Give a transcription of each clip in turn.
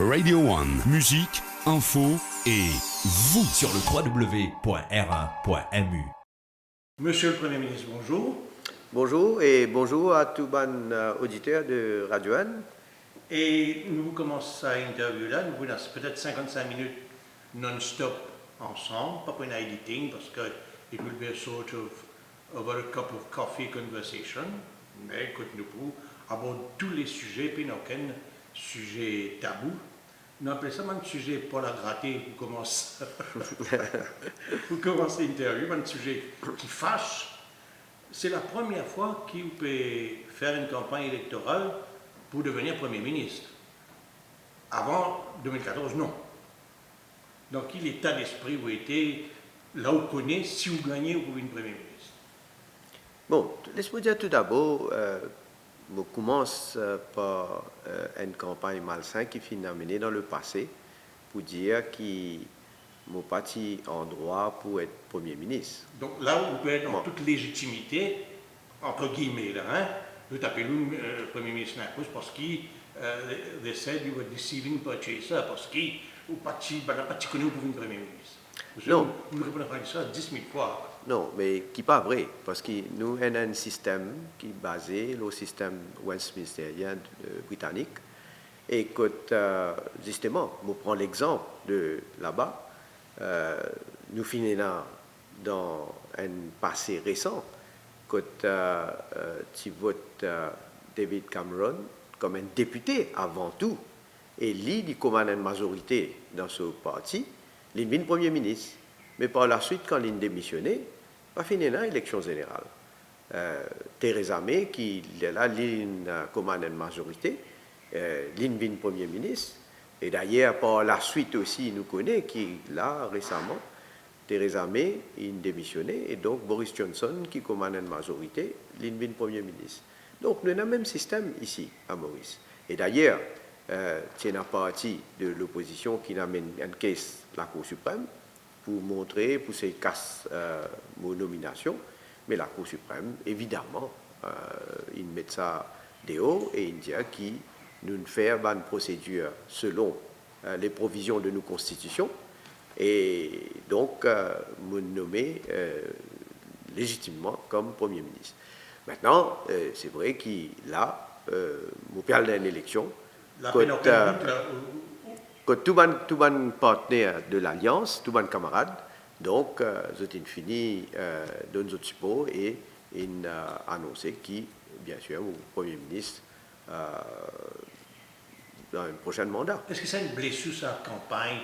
Radio One, musique, info et vous sur le www.r1.mu. Monsieur le Premier ministre, bonjour. Bonjour et bonjour à tous les auditeurs de Radio One. Et nous commençons cette interview-là, nous avons peut-être 55 minutes non-stop ensemble, pas pour un editing, parce que it will be a sort of over a cup of coffee conversation, mais écoute, nous pouvons aborder tous les sujets, puis nous avons aucun sujet tabou. Nous appelons ça un sujet pour la gratter pour commencer l'interview, un sujet qui fâche. C'est la première fois qu'il peut faire une campagne électorale pour devenir Premier ministre. Avant 2014, non. Donc, il est l'état d'esprit où était, là où connaît, si vous gagnez, vous pouvez être Premier ministre. Bon, laisse-moi dire tout d'abord, je commence par une campagne malsaine qui finit amenée dans le passé pour dire qu'il m'a parti en droit pour être Premier ministre. Donc là, vous pouvez être en toute légitimité, entre guillemets, là, hein, vous appelez le Premier ministre Napos parce qu'il they said you were deceiving purchaser, parce qu'il n'a pas connu pour être Premier ministre. Non. Vous répondez à ça 10 000 fois. Non, mais qui n'est pas vrai, parce que nous avons un système qui est basé sur le système westminsterien britannique. Et que, justement, je prends l'exemple de là-bas, nous finissons dans un passé récent, que tu votes David Cameron comme un député avant tout, et lui, il commande une majorité dans ce parti, il devient Premier ministre. Mais par la suite, quand il démissionné, il a fini dans l'élection générale. Theresa May, qui est là, il commande une majorité, il devient Premier ministre. Et d'ailleurs, par la suite aussi, nous connaissons qui, là, récemment, Theresa May, il démissionné, et donc Boris Johnson, qui commande une majorité, il devient Premier ministre. Donc, nous avons le même système ici, à Maurice. Et d'ailleurs, c'est une partie de l'opposition qui amène une caisse la Cour suprême pour montrer, pour ces casses mon nomination, mais la Cour suprême, évidemment, il met ça dehors et il dit qu'il nous fait une procédure selon les provisions de nos constitutions et donc me nommer légitimement comme Premier ministre. Maintenant, c'est vrai qu'il a, mon père d'une élection, que tout le partenaire de l'Alliance, tous les camarades, donc, j'ai fini de notre support et il a annoncé qu'il, bien sûr, le Premier ministre dans un prochain mandat. Est-ce que ça a une blessure sur la campagne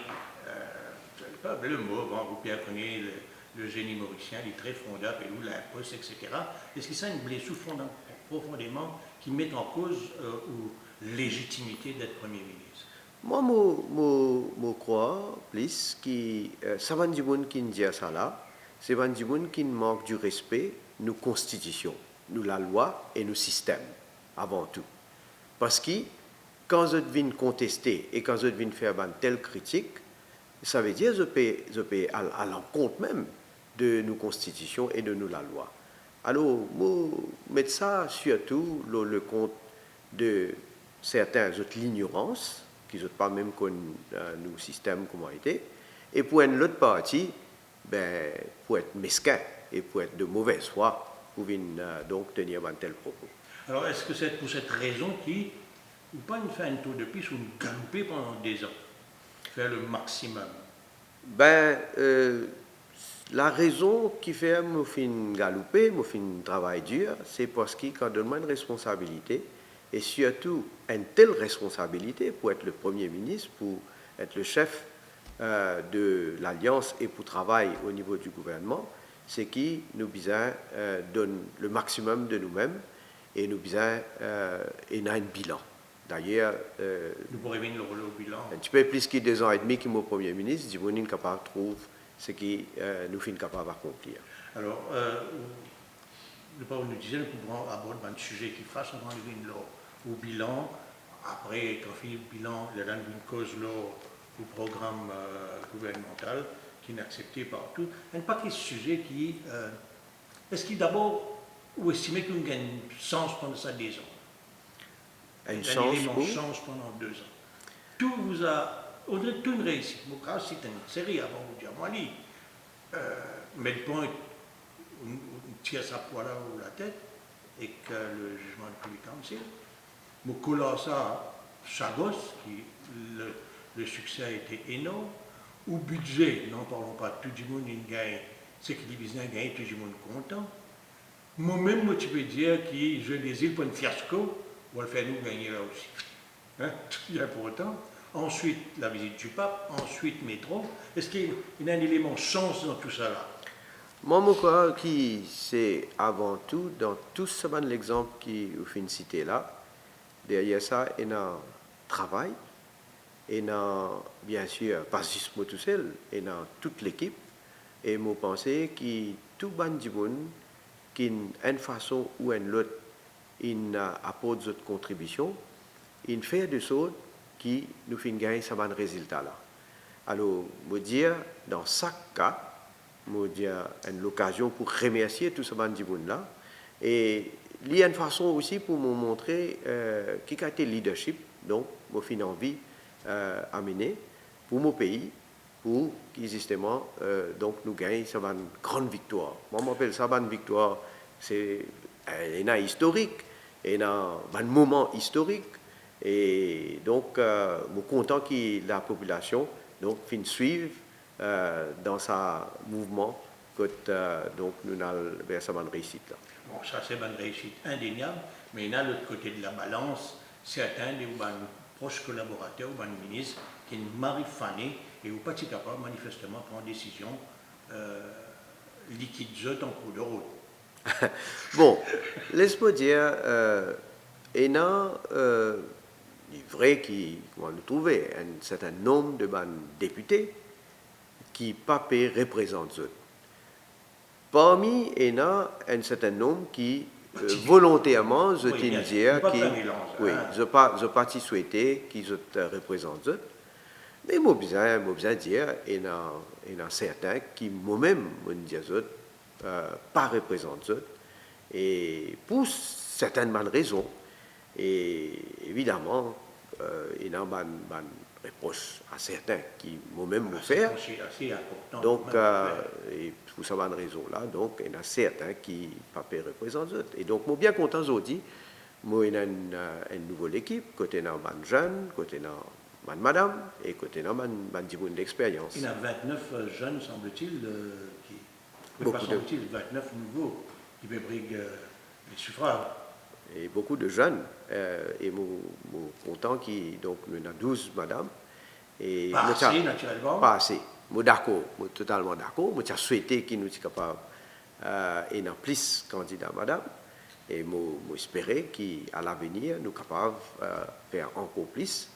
je ne sais pas le mot, bon, vous bien connaissez le génie mauricien, il est très fondable, et où la poste, etc. Est-ce que ça a une blessure profondément qui met en cause la légitimité d'être Premier ministre? Moi, je crois plus que ça va du monde qui dit ça là, c'est du monde qui manque du respect de nos constitutions, nous la loi et nos systèmes, avant tout. Parce que quand je viens contester et quand je viens faire une telle critique, ça veut dire que je peux à l'encontre même de nos constitutions et de nous la loi. Alors, mettre ça surtout le compte de certains autres l'ignorance, qui ne pas même qu'on nos systèmes comment été, et pour une autre partie, ben, pour être mesquin et pour être de mauvaise foi, pour donc tenir un tel propos. Alors, est-ce que c'est pour cette raison qu'il ou pas une faire un tour de piste ou une galoper pendant des ans, faire le maximum? Ben, la raison qui fait me fait galoper, me fait un travail dur, c'est parce qu'il quand on demande une responsabilité, et surtout une telle responsabilité pour être le Premier ministre, pour être le chef de l'Alliance et pour travailler au niveau du gouvernement, c'est qu'il nous donne le maximum de nous-mêmes et nous besoin et un bilan. D'ailleurs, nous pourrions venir le bilan. Un petit peu plus que 2 ans et demi qu'il est Premier ministre, du monde capable de trouver ce qui nous fait capable d'accomplir. Alors, nous disons que nous abordons un sujet qui fasse avant de venir au bilan. Après, quand on finit le bilan, il y a une cause au programme gouvernemental qui est accepté partout. Un paquet de sujets qui. Est-ce qu'il d'abord, ou estimez qu'il y a un sens pendant ça 2 ans? Un sens change pendant 2 ans. tout vous a, on dirait tout une réussite. Mon cas, c'est une série avant de vous dire, moi, mais le point, on tire sa poêle ou la tête, et que le jugement du Privy Council, mon couleur ça, Chagos, qui le succès a été énorme, au budget, n'en parlons pas, tout le monde gagne, c'est que les business gagnent, tout le monde content. Moi-même, moi, tu peux dire que je les îles pour un fiasco, on va le faire nous gagner là aussi. Hein? Tout est important. Ensuite, la visite du pape, ensuite, métro. Est-ce qu'il y a un élément chance dans tout ça là? Moi, je crois que c'est avant tout, dans tout ce l'exemple qui vous fait citer là, derrière ça, il y a un travail, il y a bien sûr, pas juste moi tout seul, il y a toute l'équipe, et je pense que tout le monde qui, d'une façon ou d'une autre, il apporte notre contribution, il fait des choses qui nous font gagner ce résultat là. Alors, je dire, dans chaque cas, je dire une occasion pour remercier tout ce monde là, et il y a une façon aussi pour me montrer qui a été leadership, donc, je fais envie amener pour mon pays, pour qui justement donc nous gagnons cette grande victoire. Moi, je m'appelle ça une victoire, c'est un historique, un moment historique, et donc je suis content que la population donc suive dans sa mouvement que donc nous allons vers cette réussite là. Bon, ça c'est une réussite indéniable, mais il y a l'autre côté de la balance, certains des proches collaborateurs ou ministres qui m'arrivent fanés et ou pas capable manifestement de prendre une décision liquide en cours de route. Bon, laisse-moi dire, il y a vrai qu'on a trouvé un certain nombre de députés qui pas représentent eux. Parmi, il y a un certain nombre qui volontairement, je tiens à dire, je n'ai pas souhaité qu'ils représentent eux. Mais je besoin dire, il y a certains qui, moi-même, me disent pas représentent eux. Et pour certaines raisons, et évidemment, il y a une reproche à certains qui moi-même me faire. Donc, et pour cette raison-là, donc, il y a certains qui ne représentent eux. Et donc, je suis bien content aujourd'hui. Moi, il y a une nouvelle équipe, côté de jeunes, côté de madame, et côté de d'expérience. Il y a 29 jeunes, semble-t-il, qui... Beaucoup de... 29 nouveaux qui briguent les suffrages. Et beaucoup de jeunes, et je suis content qu'il y a 12 madame. Et pas assez, naturellement. Pas assez. Je suis d'accord, je suis totalement d'accord. Je suis souhaité qu'il nous soit capable et dans plus de candidats madame. Et je espère qu'à l'avenir, nous sommes capables de faire encore plus.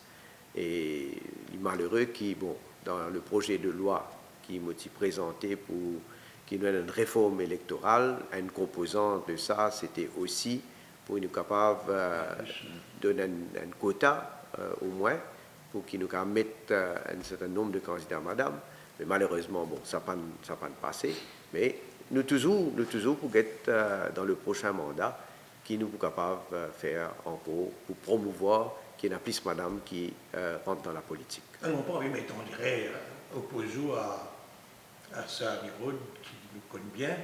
Et il est malheureux qui, bon, dans le projet de loi qui m'a présenté pour qu'il y ait une réforme électorale, un composant de ça, c'était aussi pour nous capables de donner un quota au moins, pour qu'ils nous mettent un certain nombre de candidats madame. Mais malheureusement, bon, ça n'a pas passé. Mais nous toujours pour être dans le prochain mandat, qui nous sommes capables de faire encore pour promouvoir qu'il y ait plus madame qui rentre dans la politique. Alors, pas, mais on dirait, opposé à ça, Nirod, qui nous connaît bien,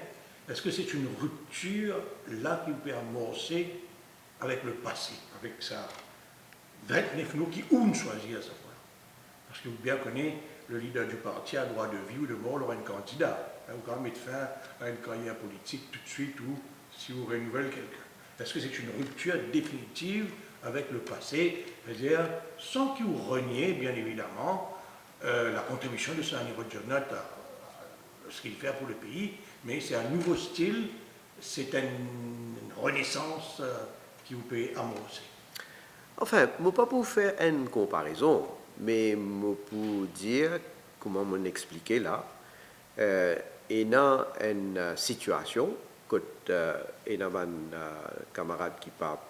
est-ce que c'est une rupture là qui vous peut amorcer avec le passé, avec ça 29 nous qui ont choisi à sa fois? Parce que vous bien connaissez, le leader du parti a droit de vie ou de mort, il aura un candidat. Vous quand même mettre fin à une carrière politique tout de suite ou si vous renouvelez quelqu'un. Est-ce que c'est une rupture définitive avec le passé, c'est-à-dire sans que vous reniez, bien évidemment, la contribution de Saint-Nirod Journat à ce qu'il fait pour le pays, mais c'est un nouveau style, c'est une renaissance qui vous peut amorcer. Enfin, je ne peux pas pour faire une comparaison, mais je peux dire, comment m'expliquer là, il y a une situation, quand il y a un camarade qui pas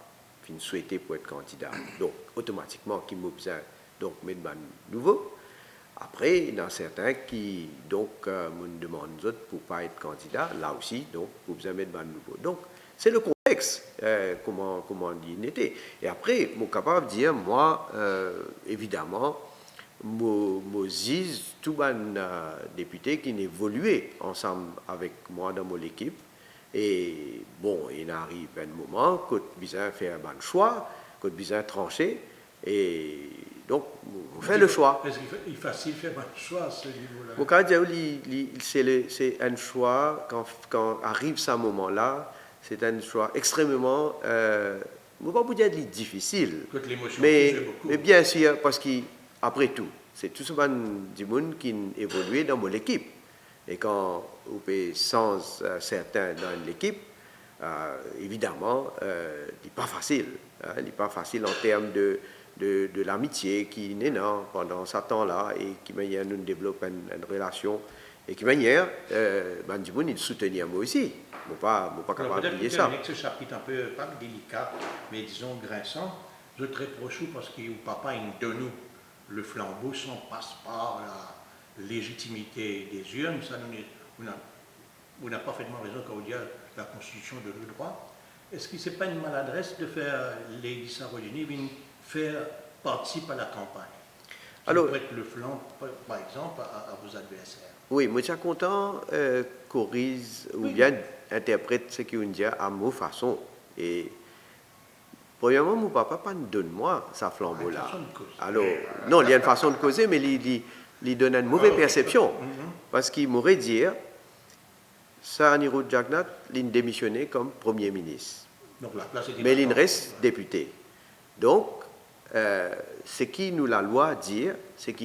souhaité pour être candidat, donc automatiquement qui m'a besoin donc mettre un nouveau. Après, il y en a certains qui donc me demandent pour ne pas être candidat, là aussi, donc pour besoin mettre un nouveau. Donc c'est le contexte. complexe, comment il était. Et après, je suis capable de dire, moi, évidemment, je dis tout les députés qui ont évolué ensemble avec moi dans mon équipe. Et bon, il arrive un moment que tu as fait un bon choix, que tu as tranché. Et donc, on fait le choix. Est-ce qu'il est facile de faire un choix à ce niveau-là? Mon cas, c'est un choix, quand arrive ce moment-là, c'est un choix extrêmement, je ne vais pas vous dire difficile, Que l'émotion mais touche beaucoup. bien sûr, parce qu'après tout, c'est tout ce du monde qui évolue dans mon équipe. Et quand vous êtes sans certains dans l'équipe, évidemment, il n'est pas facile. Il n'est pas facile en termes de l'amitié qui est née pendant ce temps-là et qui manière nous développer une relation et qui manière du monde il soutenir moi aussi. Je ne suis pas capable d'oublier ça. Peut-être que ce chapitre un peu, pas délicat, mais disons grinçant, je te reproche parce que papa il donne nous le flambeau sans passe par la légitimité des urnes. Ça, on n'a parfaitement raison quand on dit la Constitution de le droit. Est-ce que ce n'est pas une maladresse de faire Lady Sarojini faire participer à la campagne? Alors, prête le flanc, par exemple, à vos adversaires. Oui, moi je suis content corrige ou bien interprète ce qu'on dit à ma façon. Et premièrement, mon papa pas donne moi sa flambeau-là. Alors, non, il y a une façon de causer, mais il donne une mauvaise perception. Parce qu'il m'aurait dit, ça, Anirudh Jagannath, il démissionné comme Premier ministre. Donc, la place était mais il reste député. Donc, ce qui nous la loi dit, c'est que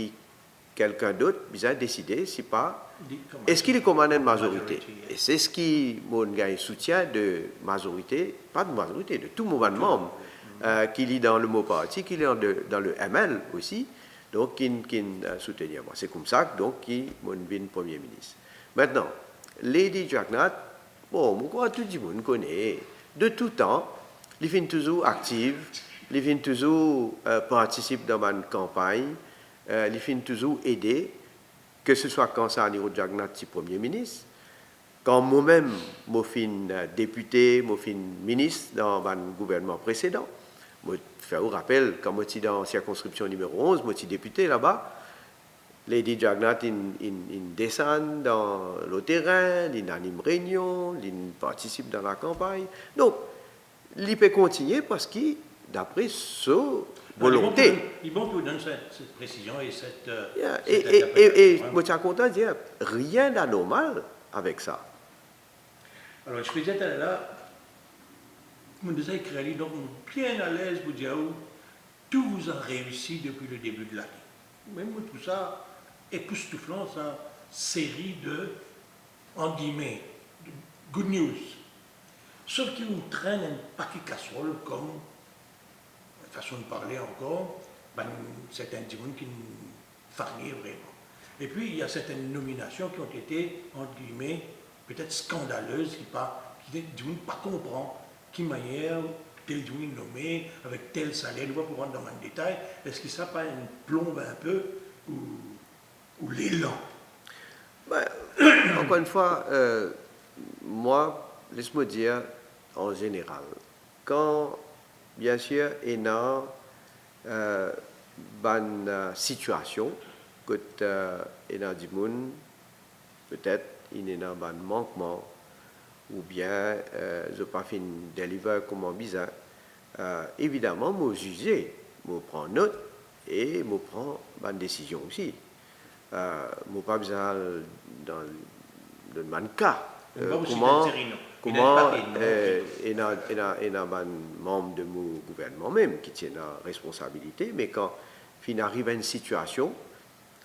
quelqu'un d'autre a décidé, si pas, est-ce qu'il commande une majorité? Et c'est ce qui me soutient de majorité, pas de majorité, de tout mouvement de membres, qui est dans le mot parti, qui est dans le ML aussi, donc qui soutient moi. C'est comme ça donc qui devient Premier ministre. Maintenant, Lady Jagannath, bon, moi, tout le monde connaît, de tout temps, il est toujours active, il vient toujours participer dans ma campagne, il vient toujours aider, que ce soit quand ça Anirudh Jagannath est Premier ministre, quand moi-même, je suis député, je suis ministre dans mon gouvernement précédent. Je fais un rappel, quand je suis dans la circonscription numéro 11, je suis député là-bas. Lady Jagannath, il descend dans le terrain, il anime réunion, il participe dans la campagne. Donc, il peut continuer parce que d'après sa volonté. Il est bon que vous donne cette précision et cette... Et je suis content de dire, rien d'anormal avec ça. Alors, je faisais là, vous nous avez écrit, donc bien à l'aise, vous dire, tout vous a réussi depuis le début de l'année. Même tout ça, époustouflant, ça, série de, en guillemets, de good news. Sauf qu'il nous traîne un paquet casserole comme façon de parler encore, certains gens qui nous farnient vraiment. Et puis, il y a certaines nominations qui ont été, entre guillemets, peut-être scandaleuses, qui ne pas comprendre qui manière tel gens est nommé, avec tel salaire, nous ne va pas rentrer dans le détail. Est-ce que ça pas une plombe un peu, ou l'élan? Encore une fois, moi, laisse-moi dire, en général, quand bien sûr, il y a une situation que il y a du monde, peut-être il y a un manquement, ou bien je n'ai pas fait une deliver comme un bizarre. Évidemment, je juge, je prends note et je prends une décision aussi. Je n'ai pas besoin dans le cas. Comment il y a un membre de mon gouvernement même qui tient la responsabilité, mais quand il arrive à une situation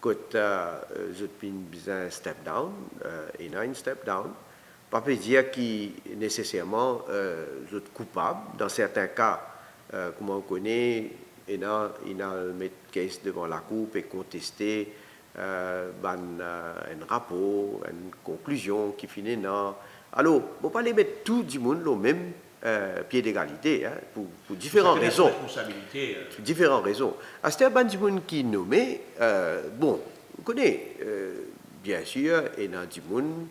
que je suis besoin step down, il y a un step down, pas peut dire que nécessairement je suis coupable. Dans certains cas, comme on connaît, il y a mettre case devant la cour et contester un rapport, une conclusion qui finit dans. Alors, on ne peut pas les mettre tout du monde au même pied d'égalité, pour différentes raisons. Pour différentes raisons. À ce moment, du monde qui est nommé, bon, on connaît, bien sûr, il y a du monde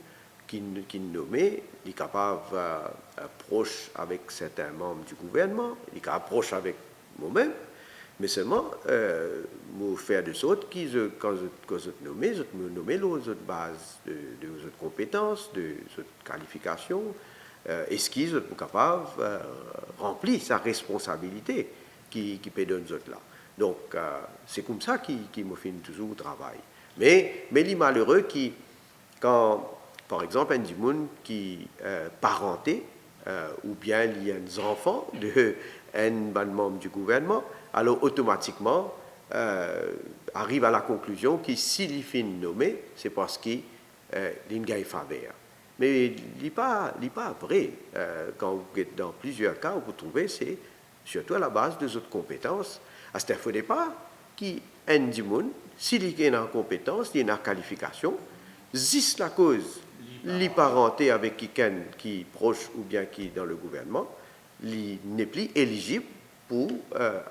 qui est nommé il est capable proche avec certains membres du gouvernement, il est capable proche avec moi-même, mais seulement, moi faire de sorte qui, quand je nomme les autres bases de autres compétences, de autres qualifications, est-ce qu'ils sont capables de remplir sa responsabilité qui peut donner autres là. Donc, c'est comme ça qui me fait toujours le travail. Mais il est malheureux qui, quand, par exemple, un du monde qui parenté, ou bien il y a des enfants d'un membre du gouvernement, alors automatiquement arrive à la conclusion que s'il finit nommé, c'est parce qu'il a une faveur. Mais il n'est pas vrai. Quand vous êtes dans plusieurs cas, vous trouvez c'est surtout à la base de autres compétences. À ce faut pas qui un du monde, s'il y a une compétence, il y a une qualification, juste la cause, les parenté avec quelqu'un qui est proche ou bien qui est dans le gouvernement, il n'est plus éligible pour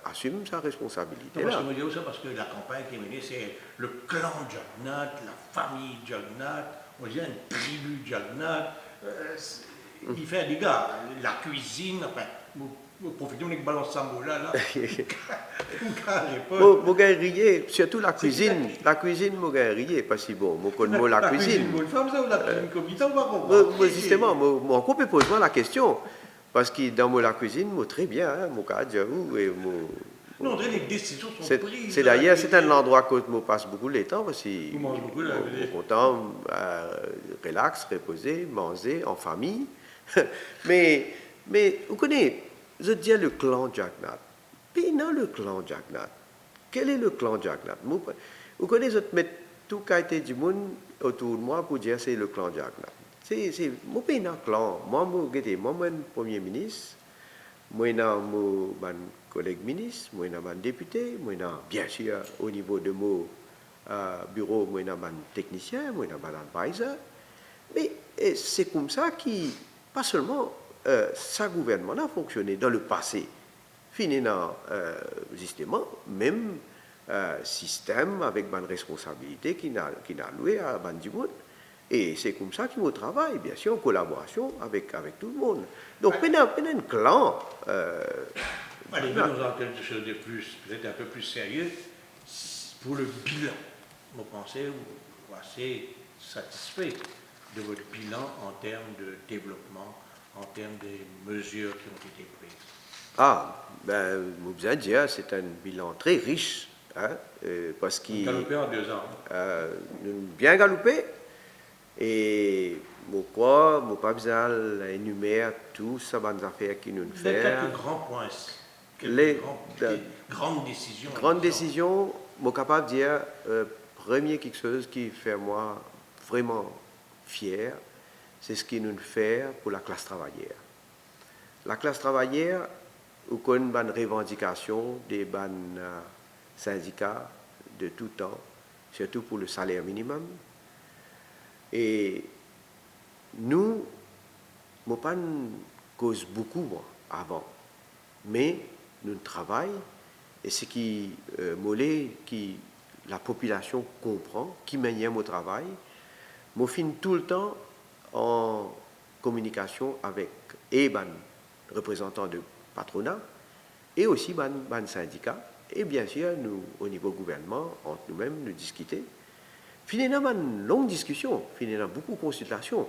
assumer sa responsabilité. Non, parce que je me dis ça parce que la campagne qui est menée, c'est le clan Jagnat, la famille Jagnat, on dirait une tribu Jagnat. Il fait des gars, la cuisine, enfin, vous profitez de balance Sambola là. Mon gars riez, surtout la cuisine, mon gars riez, parce que bon, mon la cuisine. Bonne femme ça ou la cuisine comité, on va comprendre. Justement, mon couple pose-moi la question. Parce que dans la cuisine, moi très bien, hein, mon cas, non, les décisions sont prises. C'est d'ailleurs, c'est un endroit où je passe beaucoup de temps, parce que je mange beaucoup, là, suis content, relax, reposer, manger en famille. mais, vous connaissez, je dis le clan Jagnat. Puis non, le clan Jagnat. Quel est le clan Jagnat? Vous connaissez, je mets tout qualité du monde autour de moi pour dire c'est le clan Jagnat. C'est mon pays dans clan. Moi, premier ministre, moi, mon collègue ministre, moi, mon député, moi, bien sûr, au niveau de mon bureau, moi, mon technicien, moi, mon advisor. Mais c'est comme ça qui, pas seulement, ça gouvernement a fonctionné dans le passé, finalement, justement, même système avec une responsabilité qui n'a loué à ban du monde. Et c'est comme ça qu'il travaille, bien sûr, en collaboration avec tout le monde. Donc, un clan. Allez, nous avons quelque chose de plus, peut-être un peu plus sérieux. Pour le bilan, vous pensez, vous êtes assez satisfait de votre bilan en termes de développement, en termes des mesures qui ont été prises? Ah, vous allez dire, c'est un bilan très riche, hein, parce qu'il... Galopé en 2 ans. Bien galopé. Et mon pas besoin d'énumérer tout ça, les affaires qui nous font. Quelques grands points, grandes décisions. Grandes décisions, je suis capable de dire, premier quelque chose qui fait moi vraiment fier, c'est ce qui nous fait pour la classe travaillère. La classe travaillère, où on a une revendication des syndicats de tout temps, surtout pour le salaire minimum. Et nous, je pas cause beaucoup moi, avant, mais nous travaillons et ce qui qui la population comprend, qui mène au travail, je finis tout le temps en communication avec les représentants de patronat et aussi les syndicats et bien sûr nous au niveau gouvernement entre nous-mêmes nous discuter. Finalement, une longue discussion, finalement, beaucoup de consultations.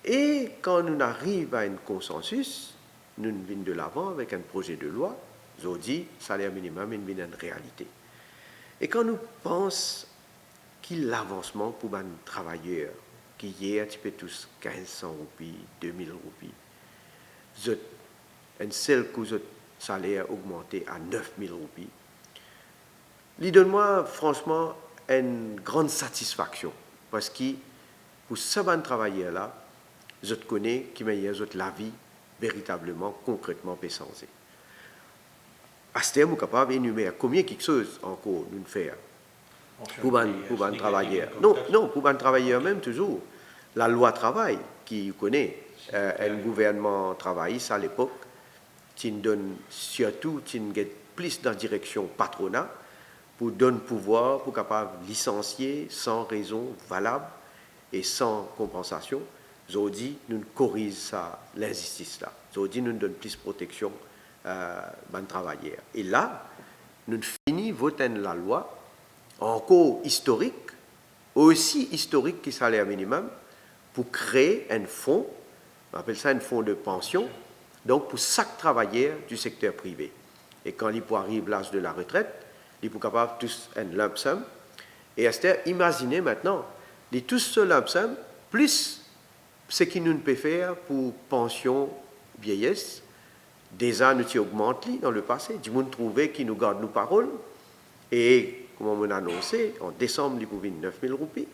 Et quand nous arrivons à un consensus, nous venons de l'avant avec un projet de loi, nous dit salaire minimum est une réalité. Et quand nous pensons qu'il l'avancement pour les travailleurs, qui y est un petit peu tous 1500 roupies, 2000 roupies, un seul coup de salaire augmenté à 9000 roupies, il donne-moi franchement une grande satisfaction parce que pour ce travailleurs là, je connais qui meilleur la vie véritablement, concrètement pensée. À ce terme, je suis capable d'énumérer combien quelque chose encore nous faire pour un travailleur. Non, pour un travailleur même toujours. La loi travail qui connaît un gouvernement travailliste à l'époque, qui donne surtout plus dans la direction patronat pour donner pouvoir pour capable licencier sans raison valable et sans compensation Aujourd'hui, nous corrigeons ça, l'injustice là. Aujourd'hui, nous donnons plus de protection aux travailleurs. Et là, nous finissons voter la loi, encore historique, aussi historique que le salaire minimum, pour créer un fonds, on appelle ça un fonds de pension, donc pour chaque travailleur du secteur privé. Et quand il arrive l'âge de la retraite, il est capable tous un lump sum. Et imaginez maintenant, les tous ce lump sum, plus ce que nous pouvons faire pour pension vieillesse, déjà nous augmenté dans le passé. Du monde trouvé qui nous garde nos paroles. Et comme on a annoncé, en décembre, il pouvait 9 000 roupies.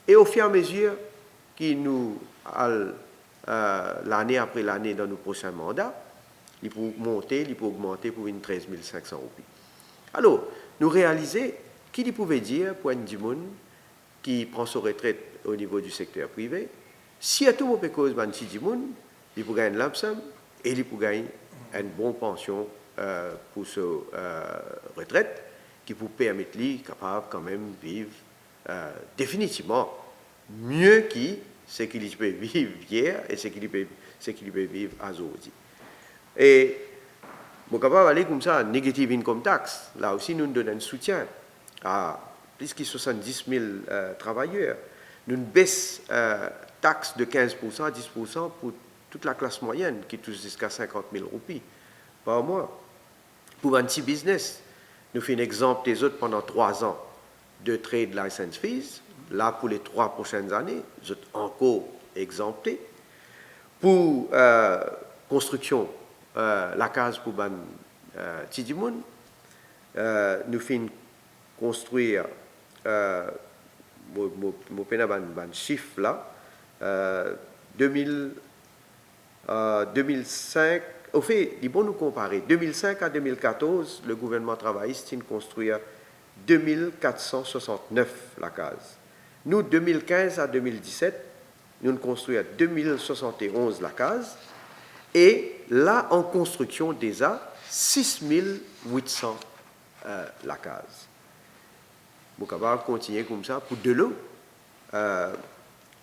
Et au fur et à mesure qui nous, l'année après l'année dans nos prochains mandats, il peut monter, il peut augmenter pour une 13 500 roupies. Alors, nous réalisons qu'il pouvait dire pour un monde qui prend sa retraite au niveau du secteur privé, si à tout moment cause de petit monde, il peut gagner une lump sum et il peut gagner une bonne pension pour sa retraite qui peut permettre lui capable quand même vivre définitivement mieux que ce qu'il peut vivre hier et ce qu'il peut vivre aujourd'hui. Et mon capable aller comme ça, negative income tax, là aussi nous donnons un soutien à plus de 70 000 travailleurs. Nous baissons taxe de 15% à 10% pour toute la classe moyenne qui touche jusqu'à 50 000 roupies par mois. Pour un petit business, nous faisons un exemple des autres pendant 3 ans de trade license fees. Là, pour les 3 prochaines années, vous êtes encore exemptés. Pour construction, la case pour ban Tidimoun, nous faisons construire, mon pena ban chiffre là, 2005, au fait, il faut nous comparer. 2005 à 2014, le gouvernement travailliste a construit 2469 la case. Nous, 2015 à 2017, nous construisons 2071 la case. Et là, en construction, déjà, 6800 la case. Vous pouvez continuer comme ça pour de l'eau.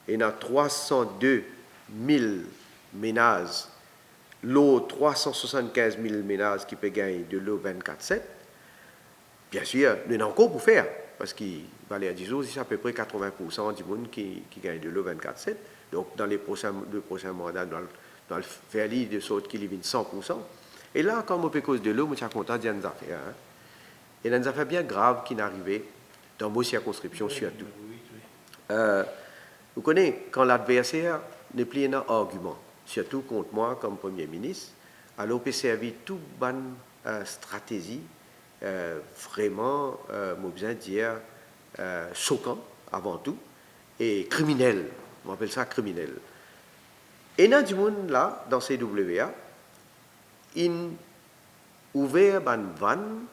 Il y a 302 000 ménages, l'eau 375 000 ménages qui peuvent gagner de l'eau 24/7. Bien sûr, il y en a encore pour faire, parce qu'il va aller à 10 jours, c'est à peu près 80% du monde qui gagne de l'eau 24/7. Donc, dans les prochains mandats, dans le faire de sorte qu'il y ait 100%. Et là, quand on peut cause de l'eau, je suis content d'y avoir des affaires. Hein. Et il y a des affaires bien graves qui sont arrivées dans vos circonscriptions surtout. Vous connaissez, quand l'adversaire n'est plus un argument, surtout contre moi comme Premier ministre, alors on peut servir toute bonne stratégie, vraiment, moi besoin de dire, choquant avant tout, et criminel. On appelle ça criminel. Et dans du monde là, dans CWA, ils ont ouvert une vanne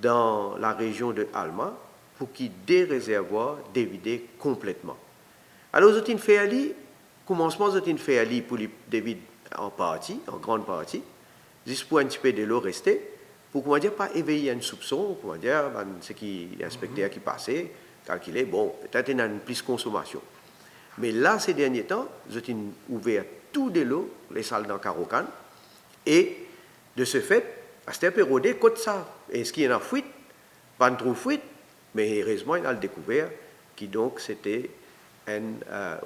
dans la région de Alma pour qu'ils des réservoirs dévidés complètement. Alors, ils ont fait aller, commencement, ils ont fait aller pour les dévider en grande partie, juste pour un petit peu de l'eau rester, pour, comment dire, pas éveiller un soupçon, comment dire, ce qui inspecteur qui passait, calculer, bon, peut-être il y a une plus consommation. Mais là, ces derniers temps, ils ont ouvert tout de l'eau, les salles dans Carocan, et de ce fait, à cette période, côté ça, est-ce qu'il y a une fuite? Pas une trop fuite, mais heureusement, il a découvert que donc c'était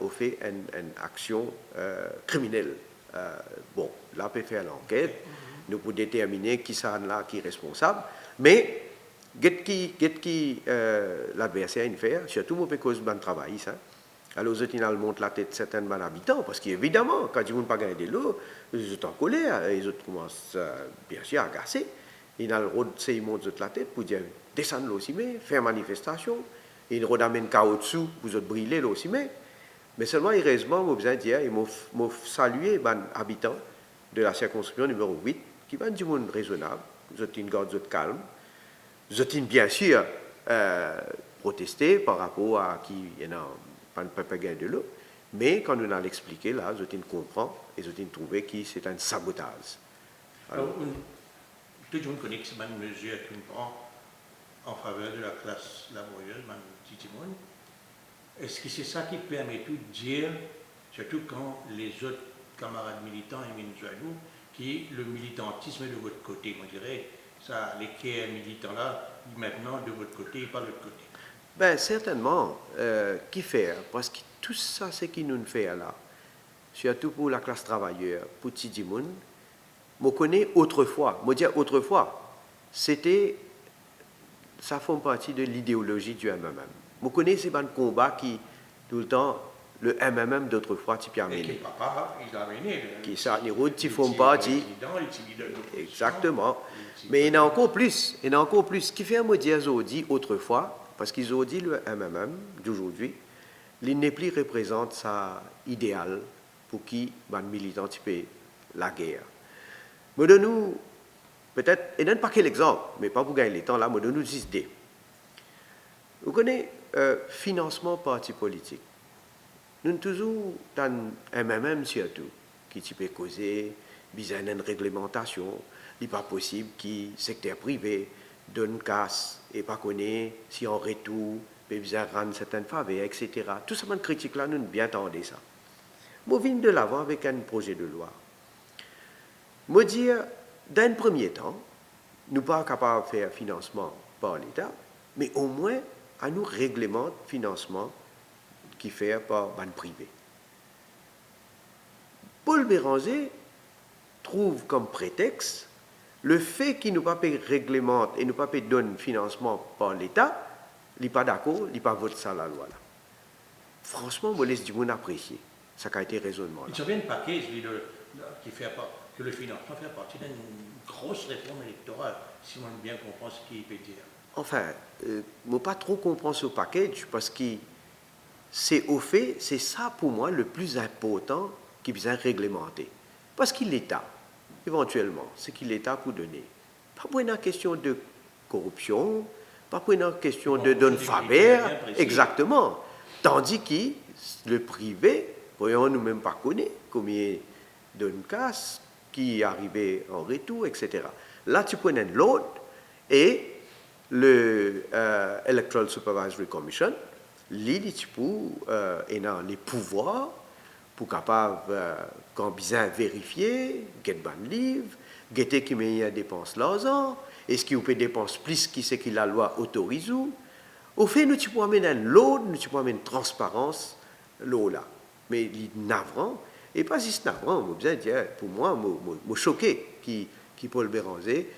au fait une action criminelle. Bon, là, on peut faire l'enquête, nous pouvons déterminer qui ça là qui est responsable, mais l'adversaire il fait, surtout pour cause de travail, ça. Alors, ils montent la tête de certains habitants, parce qu'évidemment, quand ils ne pas gagner de l'eau, ils sont en colère, ils commencent bien sûr à agacer. Ils montent la tête pour dire descendre l'eau aussi, faire manifestation. Ils redamènent caoutchouc pour brûler l'eau aussi. Mais seulement, heureusement, je besoin de dire, ils m'ont salué les habitants de la circonscription numéro 8, qui sont du monde raisonnable, ils ont une garde calme. Ils ont bien sûr protesté par rapport à qui il y en a pas gagner de l'eau, mais quand on a l'expliqué, là, ils ont compris et ils ont trouvé que c'est un sabotage. Alors, tout le monde connaît que c'est une mesure qu'on prend en faveur de la classe laborieuse, Est-ce que c'est ça qui permet tout de dire surtout quand les autres camarades militants éminent à nous, qui le militantisme est de votre côté. On dirait, ça, les qui est militant là, maintenant de votre côté et pas de l'autre côté. Ben, certainement, qui fait, parce que tout ça, c'est qui nous fait là, surtout pour la classe travailleuse, pour Tidimoun, je connais autrefois, je dis autrefois, c'était, ça fait partie de l'idéologie du MMM. Je connais ces combats qui, tout le temps, le MMM d'autrefois, tu peux Et qui papa, il a mené. Qui ça, les routes, qui font partie. Exactement. Mais il y en a encore plus, il y en a encore plus. Ce qui fait me dire aujourd'hui, autrefois, parce qu'ils ont dit le MMM d'aujourd'hui, l'INEPLI représente ça idéal pour qui, ben, militant, tu peux la guerre. Me donne-nous, peut-être, et non pas quel exemple, mais pas pour gagner le temps là, me donne-nous 10 idées. Vous connaissez financement parti politique. Nous sommes toujours dans un MMM surtout, qui peut causer, besoin d'une réglementation, il n'est pas possible que le secteur privé donne casse et pas connaît si en retour, il besoin rendre certaines faveurs, etc. Tout ça, critique là, nous bien entendons ça. Je viens de l'avant avec un projet de loi. Je dire, dans un premier temps, nous ne sommes pas capables de faire financement par l'État, mais au moins, à nous réglementer le financement qui fait par ban privé. Paul Béranger trouve comme prétexte le fait qu'il ne pas réglemente et ne pas donne financement par l'État, il n'est pas d'accord, il n'est pas voté ça la loi là. Franchement, je laisse du monde apprécier. Ça a été raisonnement. Il y a bien un paquet qui fait que le financement fait partie d'une grosse réforme électorale, si on bien comprend ce qu'il peut dire. Enfin, je ne pas trop comprendre ce package parce que c'est au fait, c'est ça pour moi le plus important qui vient réglementer. Parce que l'État, éventuellement, c'est qu'il l'État pour donner. Pas pour une question de corruption, pas pour une question de donne faveur, exactement. Tandis que le privé, voyons nous-mêmes pas connaître combien donne casse, qui arrivait en retour, etc. Là, tu prenais l'autre et le Electoral Supervisory Commission, l'idée pour les pouvoirs pour capable quand bien vérifier, get ban livre, guetter qui met dépense l'argent, est-ce qu'il peut dépenser plus qui c'est que la loi autorise ou au fait nous tu peux amener l'eau, nous tu peux amener transparence l'eau là, mais il navrant et pas juste navrant, moi bien dire pour moi me choqué qui Paul Béranger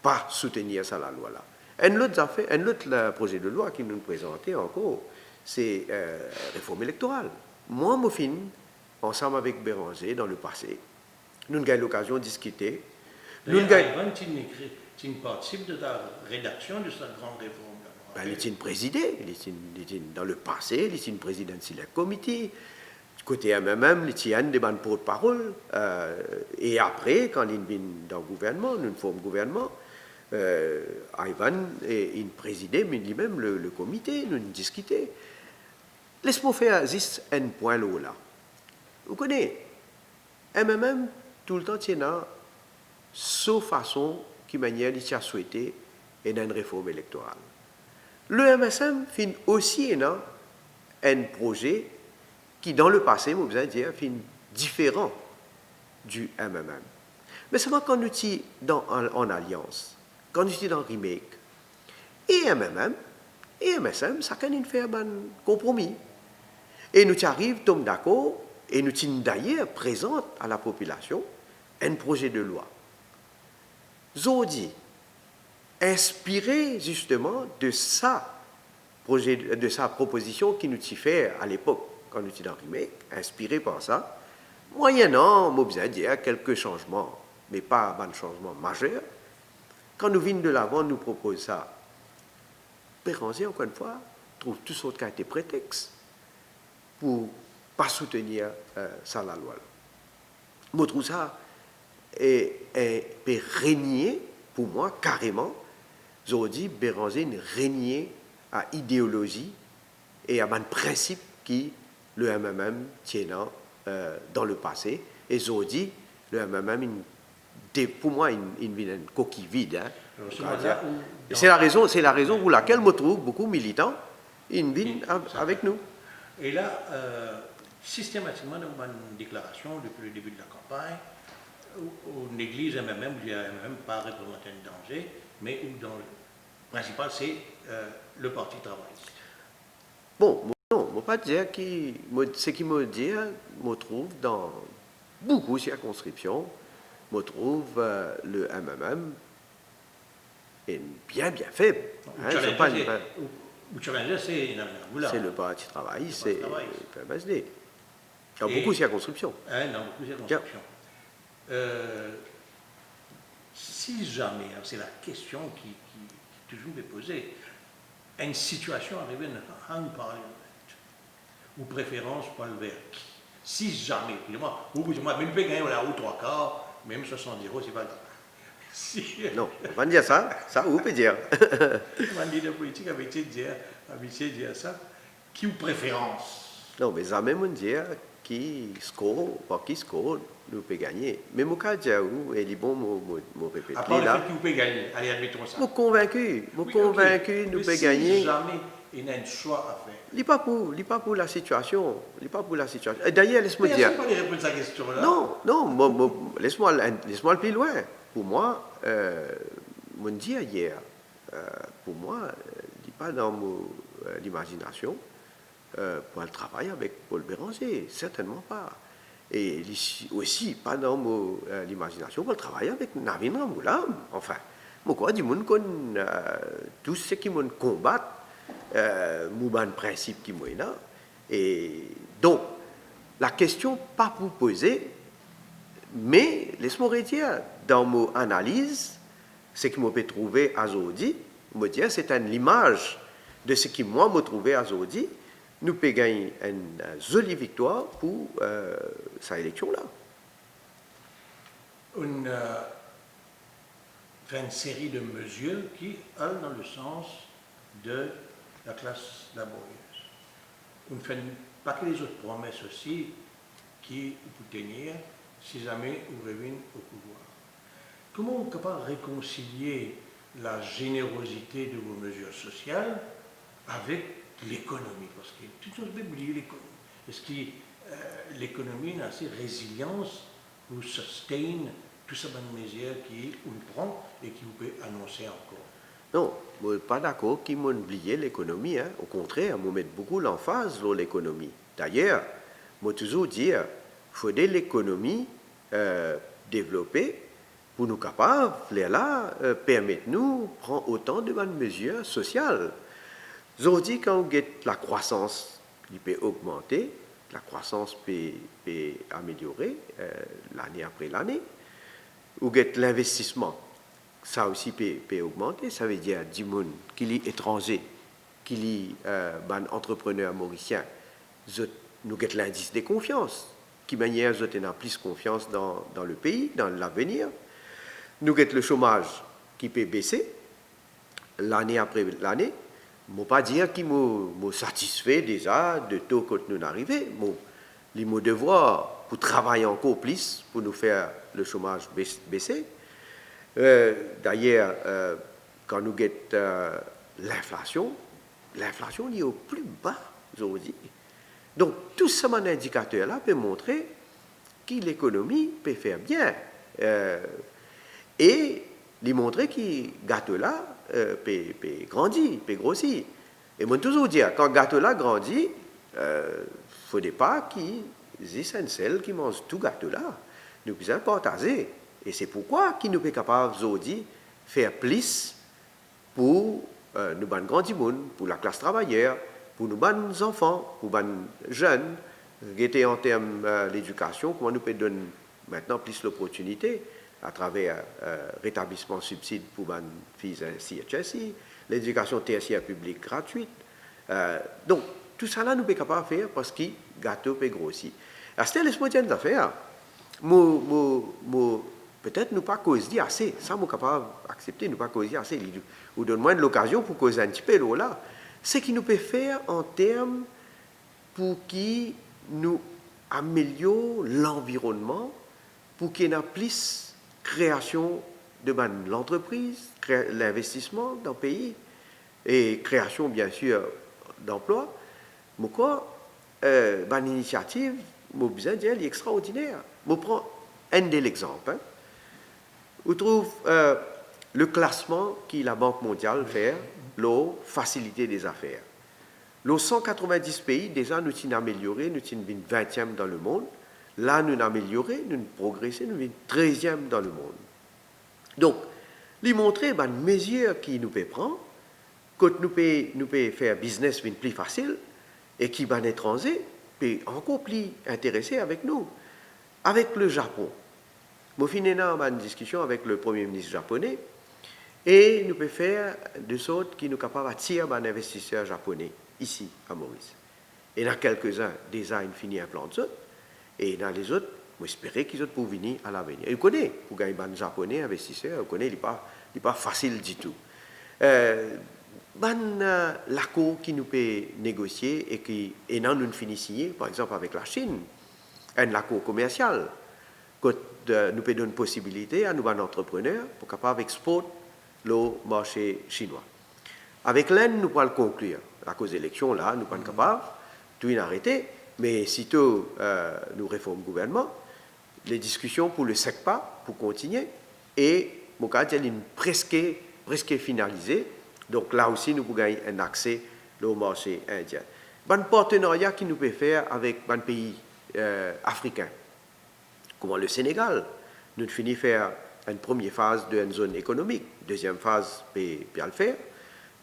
pas soutenir ça la loi là. Un autre projet de loi qui nous présentait encore, c'est réforme électorale. Moi, je fin, ensemble avec Béranger dans le passé, nous avons eu l'occasion de discuter. Tu participes de la rédaction de cette grande réforme. Ben, il est présidé, dans le passé, il est président de la comité. Côté MMM, il y a des bandes porte-parole. Et après, quand il vient dans le gouvernement, nous formons le gouvernement, Ivan il présidait, mais lui-même le comité, nous discutions. Laisse-moi faire juste un point là. Vous connaissez, MMM, tout le temps, il y a sauf façon qui manière il a souhaité une réforme électorale. Le MSM fin aussi un projet qui, dans le passé, vous allez dire, fin différent du MMM. Mais seulement quand nous sommes en alliance, quand nous sommes dans remake, et MMM, et MSM, ça peut faire un compromis. Et nous arrivons, tombe d'accord, et nous sommes d'ailleurs présents à la population un projet de loi. Zodi, inspiré justement de sa proposition qui nous a fait à l'époque, quand nous étions dans remake, inspiré par ça, moyennant, moi, je dire, quelques changements, mais pas un changement majeur. Quand nous venons de l'avant, nous propose ça. Béranger, encore une fois, trouve tout ce qui a été prétexte pour ne pas soutenir ça, la loi. Je trouve ça peut régner, pour moi, carrément, j'aurais dit, Béranger régner à idéologie et à un principe qui le MMM tient dans le passé. Et j'aurais dit, le MMM, pour moi, il vient une coquille vide. Hein. C'est la raison pour laquelle je trouve beaucoup de militants, ils viennent avec nous. Et là, systématiquement dans une déclaration depuis le début de la campagne, où l'église elle-même, je dirais même pas représenter un danger, mais où dans le principal c'est le parti travailliste. Bon, non, je ne pas dire ce qui me dit, je trouve dans beaucoup de circonscriptions, je trouve le MMM est bien faible. Hein, c'est le parti travail, c'est le PSD. Dans beaucoup de circonscriptions. Dans beaucoup de circonscriptions. Si jamais, c'est la question qui toujours est posée, une situation arrivée dans un parlement, ou préférence pour le vert, si jamais, moi, même pas gagner là ou trois quarts, même 70 €, c'est pas grave. Non, on va dire ça vous peut dire. On dit la politique habitué de dire ça, qui ou préférence. Non, mais ça même dire qui score, nous peut gagner. Mais mon cas, et les bons mots répétés. À part le fait qui peut gagner, allez, admettons ça. Moi convaincu, nous peut gagner. Si jamais il y a un choix à faire. Il n'est pas pour la situation. Et d'ailleurs, laisse-moi dire. Mais pas les répondre à cette question-là. Non, laisse-moi le plus loin. Pour moi, mon dit hier, pour moi, il n'est pas dans l'imagination pour le travail avec Paul Béranger, certainement pas. Et aussi, pas dans l'imagination pour le travail avec Navin Ramoulam. Enfin, moi, du monde tout ce qui me combat, mon principe qui est là. Et donc, la question pas pour poser, mais laisse-moi dire, dans mon analyse, ce qui m'a peut trouver à Zodi, me dire c'est l'image de ce qui moi m'a trouvé à Zodi, nous peut gagner une jolie victoire pour cette élection-là. On fait une série de mesures qui allent dans le sens de la classe laborieuse. On fait pas que les autres promesses aussi qui vous tenir si jamais vous revenez au pouvoir. Comment on est capable de réconcilier la générosité de vos mesures sociales avec l'économie? Parce que tout le monde oublier l'économie. Est-ce que l'économie a assez résilience pour soutenir toutes ces bonnes mesures qu'on prend et qui vous peut annoncer encore? Non, je ne suis pas d'accord qu'ils m'ont oublié l'économie. Hein. Au contraire, on met beaucoup l'emphase sur l'économie. D'ailleurs, je toujours dire qu'il faut l'économie développer pour nous capables, permettre-nous de prendre autant de bonnes mesures sociales. Aujourd'hui, quand on get la croissance, il peut augmenter, la croissance peut améliorer l'année après l'année. Ou get l'investissement, ça aussi peut augmenter. Ça veut dire du monde qui est étranger, qui est entrepreneur mauricien, nous get l'indice de confiance, qui manière nous avons plus confiance dans le pays, dans l'avenir. Nous avons le chômage qui peut baisser l'année après l'année. Je ne peux pas dire qu'il me satisfait déjà de taux que nous arrivons. Il me devoir pour travailler encore plus pour nous faire le chômage baisser. D'ailleurs, quand nous avons l'inflation est au plus bas aujourd'hui. Donc, tout ce indicateur-là peut montrer que l'économie peut faire bien. Et lui montrer que le gâteau-là peut grandir, peut grossir. Et moi, toujours dire, quand le gâteau-là grandit, il ne faudrait pas qu'ils aient celles qui mangent tout gâteau-là. Nous pouvons partager. Et c'est pourquoi qu'ils nous sommes capables aujourd'hui de faire plus pour nous bonnes grands monde, pour la classe travailleur, pour nos bonnes enfants, pour nos jeunes, en termes de l'éducation, comment nous pouvons donner maintenant plus l'opportunité à travers rétablissement subside pour les filles CHSI, l'éducation tertiaire publique gratuite. Donc, tout ça là, nous sommes capables de faire parce que le gâteau peut grossir. À ce laisse-moi dire d'affaires. Peut-être nous pas causer assez. Ça, nous sommes capables d'accepter, nous pas causer assez. Ou donne-moi l'occasion pour causer un petit peu là. Ce qu'il nous peut faire en termes pour qui nous améliore l'environnement, pour qu'il y ait plus création de l'entreprise, l'investissement dans le pays et création bien sûr d'emplois. Pourquoi une initiative, je besoin dire, est extraordinaire. Je prends un de l'exemple. Hein. On trouve le classement que la Banque mondiale fait, l'eau, facilité des affaires. Les 190 pays, déjà, nous sommes améliorés, nous sommes 20e dans le monde. Là, nous avons amélioré, nous avons progressé, nous sommes 13e dans le monde. Donc, lui montrer une mesure qui nous peut prendre, que nous pouvons faire business plus facile et qui va étranger peut encore plus intéressé avec nous. Avec le Japon, nous finissons une discussion avec le Premier ministre japonais et nous pouvons faire de sorte qu'il nous capable d'attirer un investisseur japonais ici à Maurice. Et dans quelques-uns, déjà, il finit un plan de ça. Et dans les autres, j'espère qu'ils peuvent venir à l'avenir. Ils connaissent, pour gagner un japonais investisseur, ils connaissent, il n'est pas facile du tout. L'accord qui nous peut négocier et qui et non nous finit signer, par exemple avec la Chine, un accord commercial, que nous peut donner une possibilité à nos entrepreneurs pour capable exporter le marché chinois. Avec l'Inde, nous pouvons le conclure. À cause des élections, là, nous ne sommes pas capables de tout arrêter, mais sitôt nous réformons le gouvernement, les discussions pour le SECPA, pour continuer, et mon cas, est presque finalisé. Donc là aussi, nous pouvons gagner un accès au marché indien. Un partenariat qui nous peut faire avec un pays africain, comme le Sénégal. Nous finissons faire une première phase d'une zone économique, deuxième phase, peut le faire.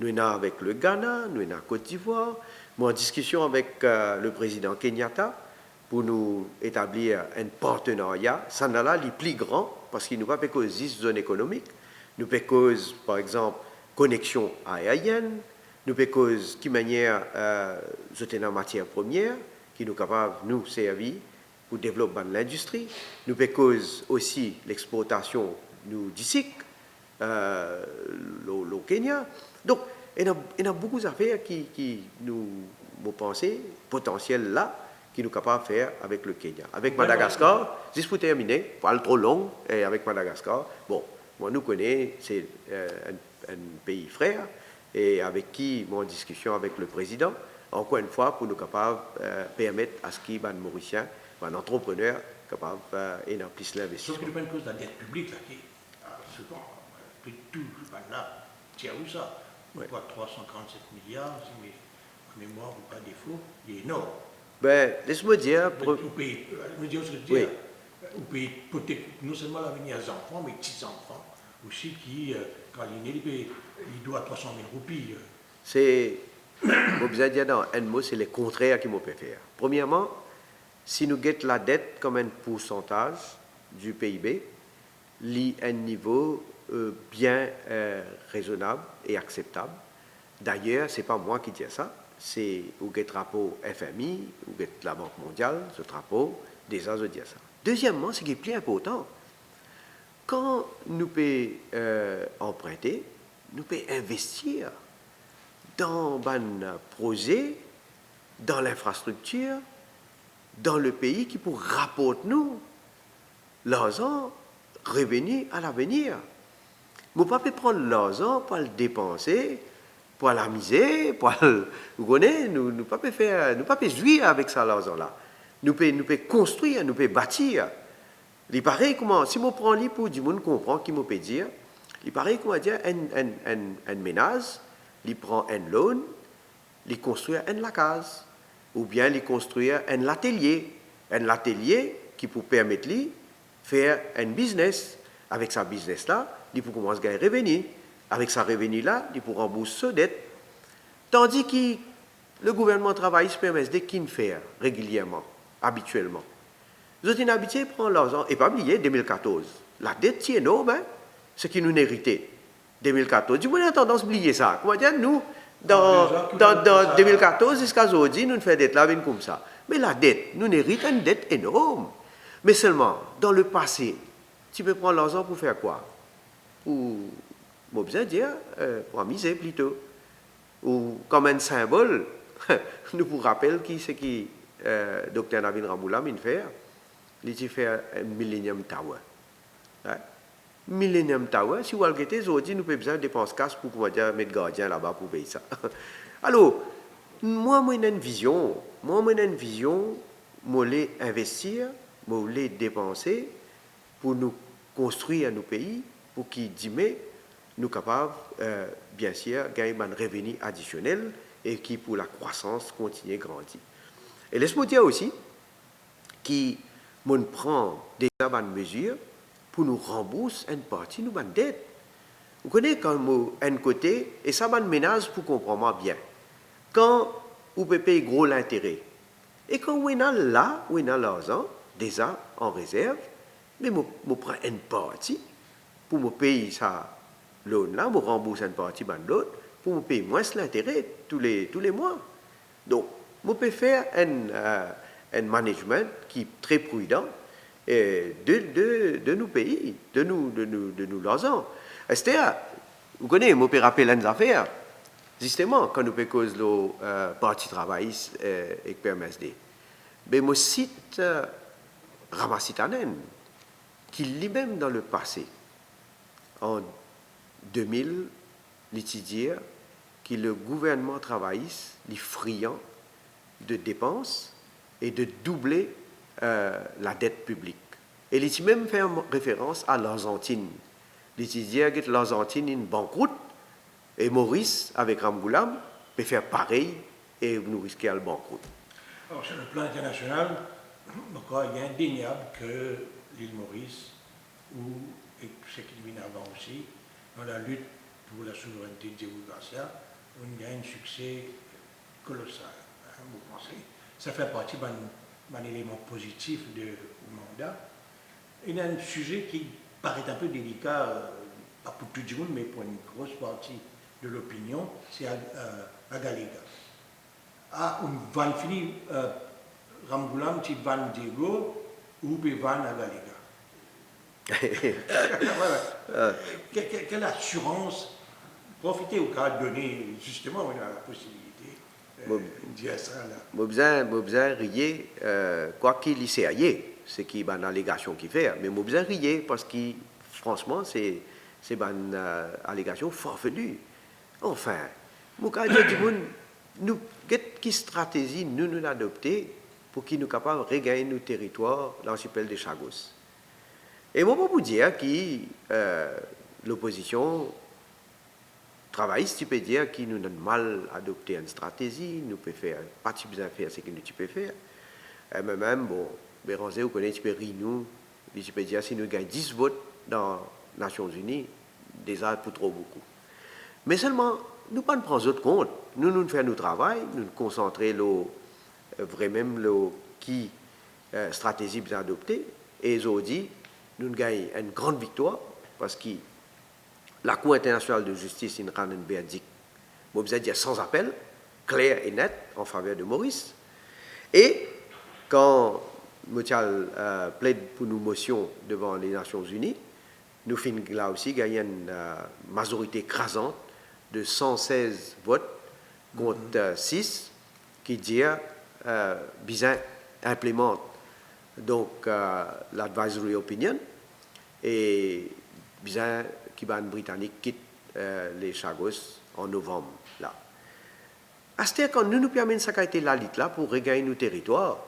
Nous sommes avec le Ghana, nous sommes en Côte d'Ivoire. Moi, en discussion avec le président Kenyatta pour nous établir un partenariat. Ça n'a là les plus grands, parce qu'il nous pas cause 10 zones économiques. Nous peut cause, par exemple, connexion aérienne, nous peut cause qui manière en matière première, qui nous capable nous servir pour développer l'industrie. Nous peut cause aussi l'exportation d'ici, au Kenya. Donc, il y a beaucoup d'affaires qui nous pensons potentielles là, qui nous capables de faire avec le Kenya. Avec Madagascar, juste pour terminer, pas trop long, et avec Madagascar, bon, moi nous connaissons, c'est un pays frère, et avec qui, moi en discussion avec le président, encore une fois, pour nous capables permettre à ce qu'il y ait un Mauricien, un entrepreneur capable et en plus l'investissement. Sauf que le cause de la dette publique, là, qui est souvent, plus de tout, là, tiens où ça? Ouais. Pas 347 milliards, si mes mémoire ou pas défaut, il est énorme. Ben, laisse-moi dire. Vous pouvez dire, vous pouvez protéger non seulement l'avenir des enfants, mais des petits-enfants aussi qui, quand il doit 300 000 roupies. C'est, vous besoin dire dans un mot, c'est le contraire qu'il me peut faire. Premièrement, si nous guettons la dette comme un pourcentage du PIB, il y a un niveau bien raisonnable et acceptable. D'ailleurs, ce n'est pas moi qui dis ça, c'est au rapport FMI, ou la Banque mondiale, ce rapport, déjà je dis ça. Deuxièmement, ce qui est plus important, quand nous pouvons emprunter, nous pouvons investir dans un projet, dans l'infrastructure, dans le pays qui pour rapporter nous l'argent revenu à l'avenir. Nous ne pouvons pas prendre l'argent pour le dépenser, pour l'amuser, vous connaissez, nous ne pouvons pas faire, nous pas jouir avec ça l'argent-là. Nous pouvons construire, nous pouvons bâtir. Il paraît comment, si on prend les pour du monde comprend qui me peut dire, il paraît qu'on va dire un ménage, il prend un loan, il construit la case, ou bien il construit un atelier qui peut permettre de faire un business. Avec sa business-là, il peut commencer à gagner revenu. Avec sa revenu-là, il peut rembourser sa dette. Tandis que le gouvernement travaille, se permet de qu'il faire régulièrement, habituellement. Vous êtes habitués à prendre l'argent, et pas oublier 2014. La dette, c'est énorme, hein? Ce qui nous héritait. 2014. Du coup, on a tendance à oublier ça. Comment dire, nous, dans 2014 jusqu'à aujourd'hui, nous faisons des dettes là, comme ça. Mais la dette, nous héritons une dette énorme. Mais seulement, dans le passé, tu peux prendre l'argent pour faire quoi? Pour, moi, besoin dire, pour amuser plutôt. Ou comme un symbole, nous vous rappelons qui c'est qui Dr Navin Ramboula m'a fait. Il a fait un Millennium Tower. Hein? Millennium Tower, si vous regardez aujourd'hui, nous avons besoin de dépenser cash pour pouvoir mettre gardien là-bas pour payer ça. Alors, moi, j'ai une vision. Moi, j'ai une vision, je voulais investir, je voulais dépenser pour nous construire nos pays, pour qu'ils disent, nous capables, bien sûr, gagner un revenu additionnel et qui, pour la croissance, continue à grandir. Et laisse-moi dire aussi qu'on prend déjà une mesure pour nous rembourser une partie de nos dettes. Vous connaissez quand un côté, et ça une ménage pour comprendre bien. Quand vous pouvez payer gros l'intérêt, et quand vous êtes là, vous êtes l'argent, déjà en réserve, mais vous prenez une partie pour me payer ça, l'autre là, vous remboursez une partie de l'autre, pour me payer moins l'intérêt tous les mois. Donc, vous pouvez faire un management qui est très prudent de nos pays, de nos l'argent. C'est-à-dire, vous connaissez, vous pouvez rappeler les affaires, justement, quand nous cause le parti travailliste et PMSD. Mais moi cite Ramasitanen, qui lui-même dans le passé, en 2000, il dit que le gouvernement travailliste est friand de dépenses et de doubler la dette publique. Et il dit même fait référence à l'Argentine. Il dit que l'Argentine est une banqueroute et Maurice, avec Ramgoulam, peut faire pareil et nous risquer à le banqueroute. Alors, sur le plan international, il est indéniable que l'île Maurice, et ce qui vient avant aussi, dans la lutte pour la souveraineté de Diego Garcia, on a un succès colossal. Hein, vous pensez? Ça fait partie d'un élément positif du mandat. Il y a un sujet qui paraît un peu délicat, pas pour tout le monde, mais pour une grosse partie de l'opinion, c'est à Galega. On va finir Ramgoulam, tu van Diego, ou van à Galega. Voilà. Quelle assurance profiter au cas de donner, justement, on a la possibilité de dire ça là. Je besoin rier, quoi qu'il y ait, c'est qui une allégation qu'il fait, mais je besoin rier parce que, franchement, c'est une allégation farfelue. Enfin, nous, quelle stratégie nous adopter pour qu'ils nous capables de regagner nos territoires dans l'archipel de Chagos. Et moi, je peux dire que l'opposition travailliste, tu peux dire qu'ils nous ont mal adopté une stratégie, nous pouvons faire, pas si besoin de faire ce que nous pouvons faire. Et même, bon, Béranger, vous connaissez, tu peux rire nous, tu peux dire si nous gagnons 10 votes dans les Nations Unies, déjà pour trop beaucoup. Mais seulement, nous ne prenons pas autre compte. Nous faisons notre travail, nous nous concentrons vraiment qui stratégie bien adoptée. Et aujourd'hui, nous gagnons une grande victoire parce que la Cour internationale de justice in rend un verdict, moi je dire sans appel, clair et net en faveur de Maurice. Et quand Moutial plaide pour nos motions devant les Nations Unies, nous finissons là aussi gagner une majorité écrasante de 116 votes contre 6 qui dit bien implémente donc l'advisory opinion et bien qui va britannique quitte les Chagos en novembre là. À ce quand nous permettons ça qu'a été la lutte là pour regagner nos territoires,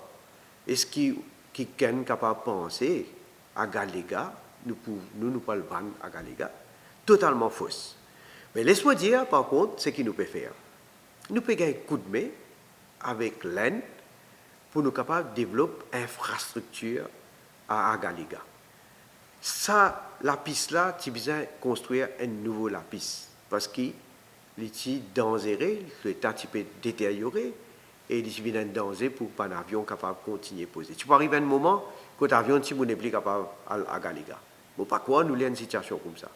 est-ce qui est capable de penser à Galega, nous pas le vendre à Galega, totalement fausse. Mais laisse-moi dire, par contre, ce qu'il nous peut faire. Nous pouvons gagner un coup de main avec l'Inde pour nous capables de développer une infrastructure à Galega. Ça, la piste là, tu as besoin de construire un nouveau la piste. Parce qu'il est dangereux, il est un petit peu détérioré, et il y a un danger pour un avion capable de continuer à poser. Tu peux arriver à un moment quand l'avion n'est plus capable à Galega. Bon, pas quoi, nous avons une situation comme ça.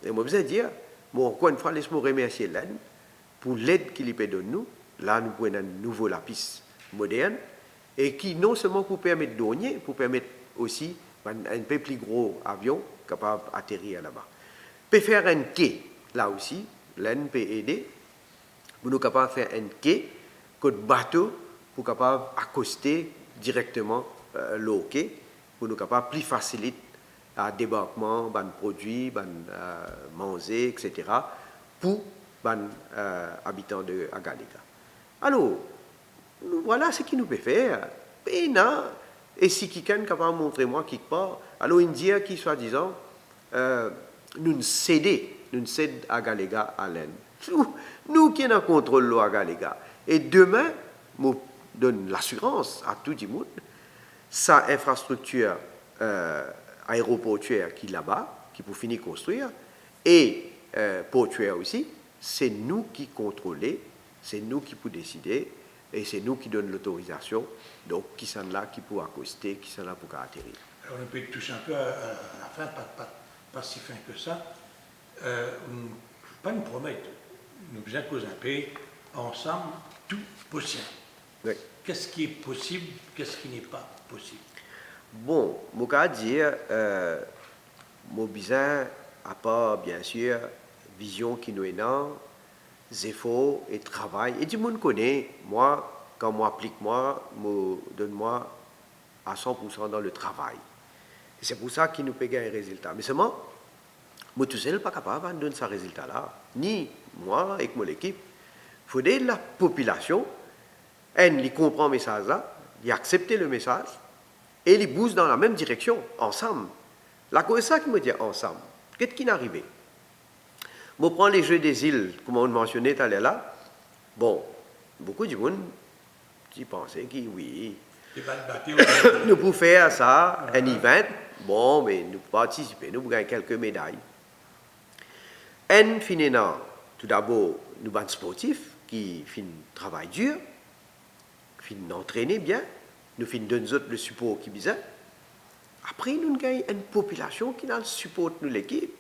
Et moi, je veux dire, bon, encore une fois, laisse-moi remercier l'Inde pour l'aide qu'il peut donner nous. Là, nous prenons un nouveau lapis moderne et qui non seulement pour permettre de donner, pour permettre aussi un peu plus gros avion capable d'atterrir là-bas. Peut faire un quai, là aussi, l'Inde peut aider pour nous capables de faire un quai, que bateau pour capable accoster directement le quai, pour nous capables plus faciliter à débarquement, ban produits, ban manger, etc. pour ban habitants de Galega. Alors, voilà ce qu'il nous peut faire. Et non, et si quelqu'un est capable de montrer moi quelque part, alors il dit qui soi-disant, nous cédons à Galega à l'aine. Nous qui avons contrôle de à Galega. Et demain, nous donne l'assurance à tout le monde, sa infrastructure aéroportuaire qui est là-bas, qui pour finir construire, et portuaire aussi, c'est nous qui contrôlons, c'est nous qui pouvons décider, et c'est nous qui donnons l'autorisation, donc qui sont là, qui pour accoster, qui sont là pour atterrir. Alors on peut toucher un peu à la fin, pas si fin que ça. Pas nous promettre, nous besoin cause un peu, ensemble, tout possible. Oui. Qu'est-ce qui est possible, qu'est-ce qui n'est pas possible? Bon, je peux dire, mon besoin, à part bien sûr, vision qui nous est dans, efforts et travail. Et tout le monde connaît, moi, quand moi applique donne-moi à 100% dans le travail. Et c'est pour ça qu'il nous peut gagner un résultat. Mais seulement, moi tout seul, pas capable de donner ce résultat-là. Ni moi, avec mon équipe. Il faudrait la population, elle comprend le message-là, il accepte le message, et ils bougent dans la même direction, ensemble. La cause ça qui me dit ensemble. Qu'est-ce qui est arrivé? Je prends les Jeux des îles, comme on mentionnait tout à l'heure là. Bon, beaucoup de monde qui pensaient que oui, nous pouvons faire ça, un event, bon, mais nous pouvons participer, nous pouvons gagner quelques médailles. En finissant, tout d'abord, nous sommes sportifs qui font travail dur, qui font entraîner bien, nous faisons donner le support qui besoin. Après, nous gagnons une population qui a le support de l'équipe.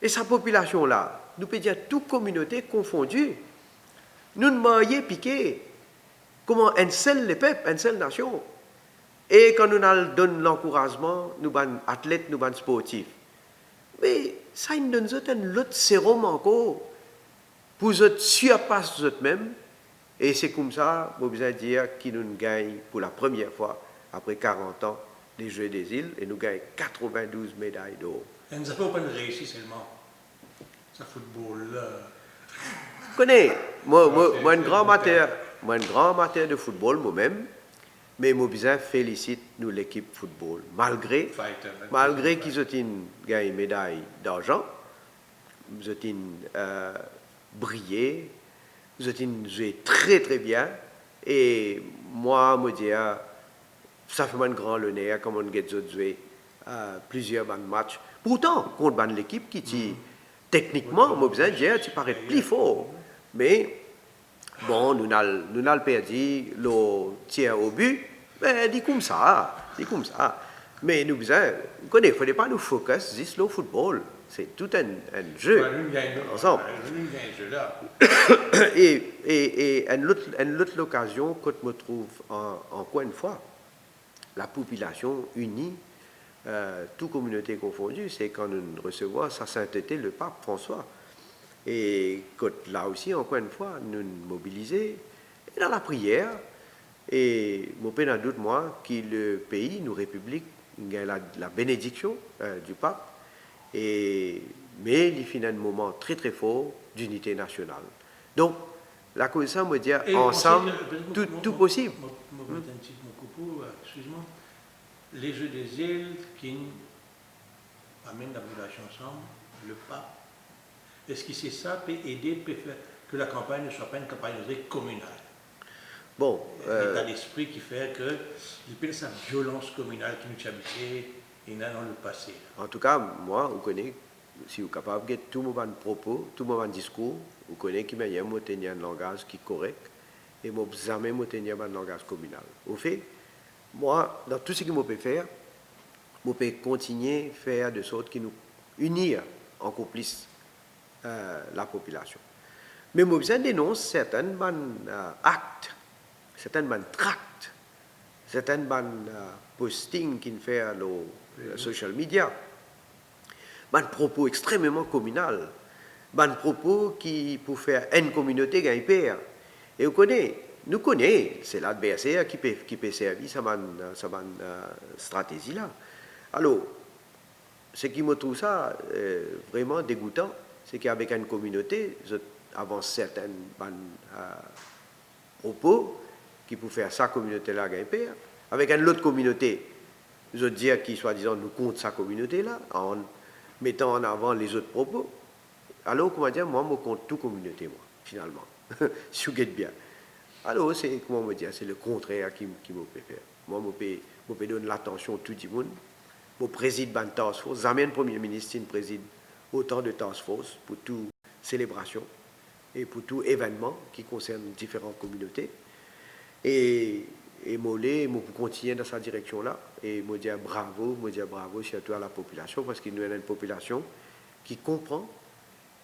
Et cette population-là, nous pouvons dire toute communauté confondue. Nous ne marions piqué comment un seul les peuples, une seule nation. Et quand nous donnons l'encouragement, nous sommes athlètes, nous sommes sportifs. Mais ça nous donne un autre sérum encore pour nous surpasser eux-mêmes. Et c'est comme ça, je veux dire, qu'ils nous gagnent pour la première fois, après 40 ans, les Jeux des îles, et nous gagnons 92 médailles d'or. Et nous n'avons pas réussi seulement. Ça football. Je connais, moi, un grand amateur de football, moi-même, mais moi, je félicite nous l'équipe football, malgré qu'ils ont gagné une médaille d'argent, ils ont brillé, ils ont joué très très bien, et moi, je me dis, ça fait un grand honneur comme on a joué plusieurs matchs. Pourtant, contre l'équipe qui dit, techniquement, moi, je dis, tu parais plus fort, mais bon, nous avons perdu le tir au but, mais dit comme ça. Mais nous connaissons, il ne fallait pas nous focus juste le football. C'est tout un jeu ensemble. Et une autre occasion que je me trouve encore une fois, la population unie, toute communauté confondue, c'est quand nous recevons sa sainteté le pape François. Et là aussi, encore une fois, nous mobiliser dans la prière. Et mon père n'a doute, moi, que le pays, nos républiques, la bénédiction du pape. Mais il finit un moment très très fort d'unité nationale. Donc, la cause ça me dit ensemble, tout possible. Excuse-moi. Les Jeux des îles qui amènent la population ensemble, le pape. Est-ce que c'est ça peut aider, peut faire que la campagne ne soit pas une campagne communale? Bon. L'état d'esprit qui fait que il peut y avoir cette violence communale qui nous habituait et dans le passé. En tout cas, moi, vous connaissez, si vous êtes capable de tout mon propos, tout mon discours, vous connaissez qui m'a tenir un langage qui est correct et moi jamais tenir un langage communal. Au fait, moi, dans tout ce que je peux faire, je peux continuer à faire de sorte que nous unir encore plus la population. Mais je besoin dénoncer certains actes, certains tracts, certains postings qui fait le social media, des propos extrêmement communaux, des propos qui pour faire une communauté gagne père. Et nous connaissons, c'est l'adversaire qui peut servir cette stratégie-là. Alors, ce qui me trouve ça vraiment dégoûtant, c'est qu'avec une communauté, avant certaines propos qui pour faire sa communauté-là gagner père, avec une autre communauté, je veux dire qui soi-disant nous compte sa communauté-là, en mettant en avant les autres propos. Alors, comment dire, moi, je compte toute communauté, moi, finalement, si vous êtes bien. Alors, c'est, comment me dire, c'est le contraire qui me fait faire. Moi, je peux donner l'attention à tout le monde. Je préside une task force. Jamais le Premier ministre préside autant de task force pour toute célébration et pour tout événement qui concerne différentes communautés. Et je pour continuer dans cette direction-là. Et je dire bravo surtout à la population, parce qu'il y a une population qui comprend,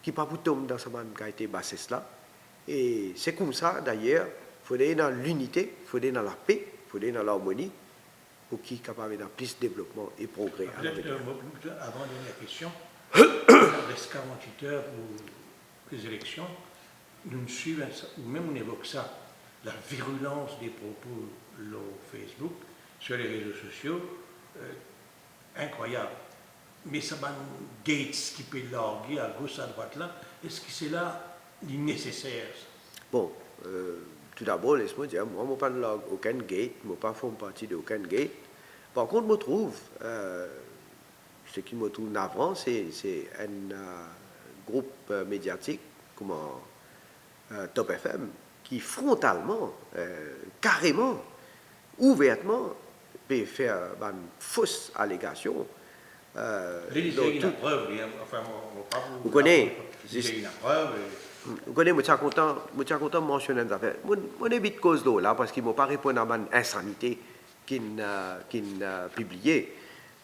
qui pas pour tomber dans ce monde qui a été bassesse là. Et c'est comme ça, d'ailleurs, il faut aller dans l'unité, il faut aller dans la paix, il faut aller dans l'harmonie, pour qui est capable d'avoir plus de développement et progrès. Peut-être avant de donner la question, il reste 48 heures pour les élections, nous suivons, ou même on évoque ça, la virulence des propos sur Facebook, sur les réseaux sociaux, incroyable. Mais ça va Gates qui peut larguer à gauche, à droite là, est-ce que c'est là nécessaire? Bon, tout d'abord, laisse-moi dire, moi, je ne pas de aucun gate, je ne pas faire partie d'aucun gate. Par contre, je me trouve, ce qui me trouve navrant, c'est un groupe médiatique comme Top FM qui frontalement, carrément, ouvertement, peut faire une fausse allégation. Une preuve, enfin, vous connaissez, une preuve. Vous connaissez, je suis content de mentionner des affaires. Je évite cause d'eau là parce qu'ils ne m'ont pas répondu à une insanité qu'ils ont publiée.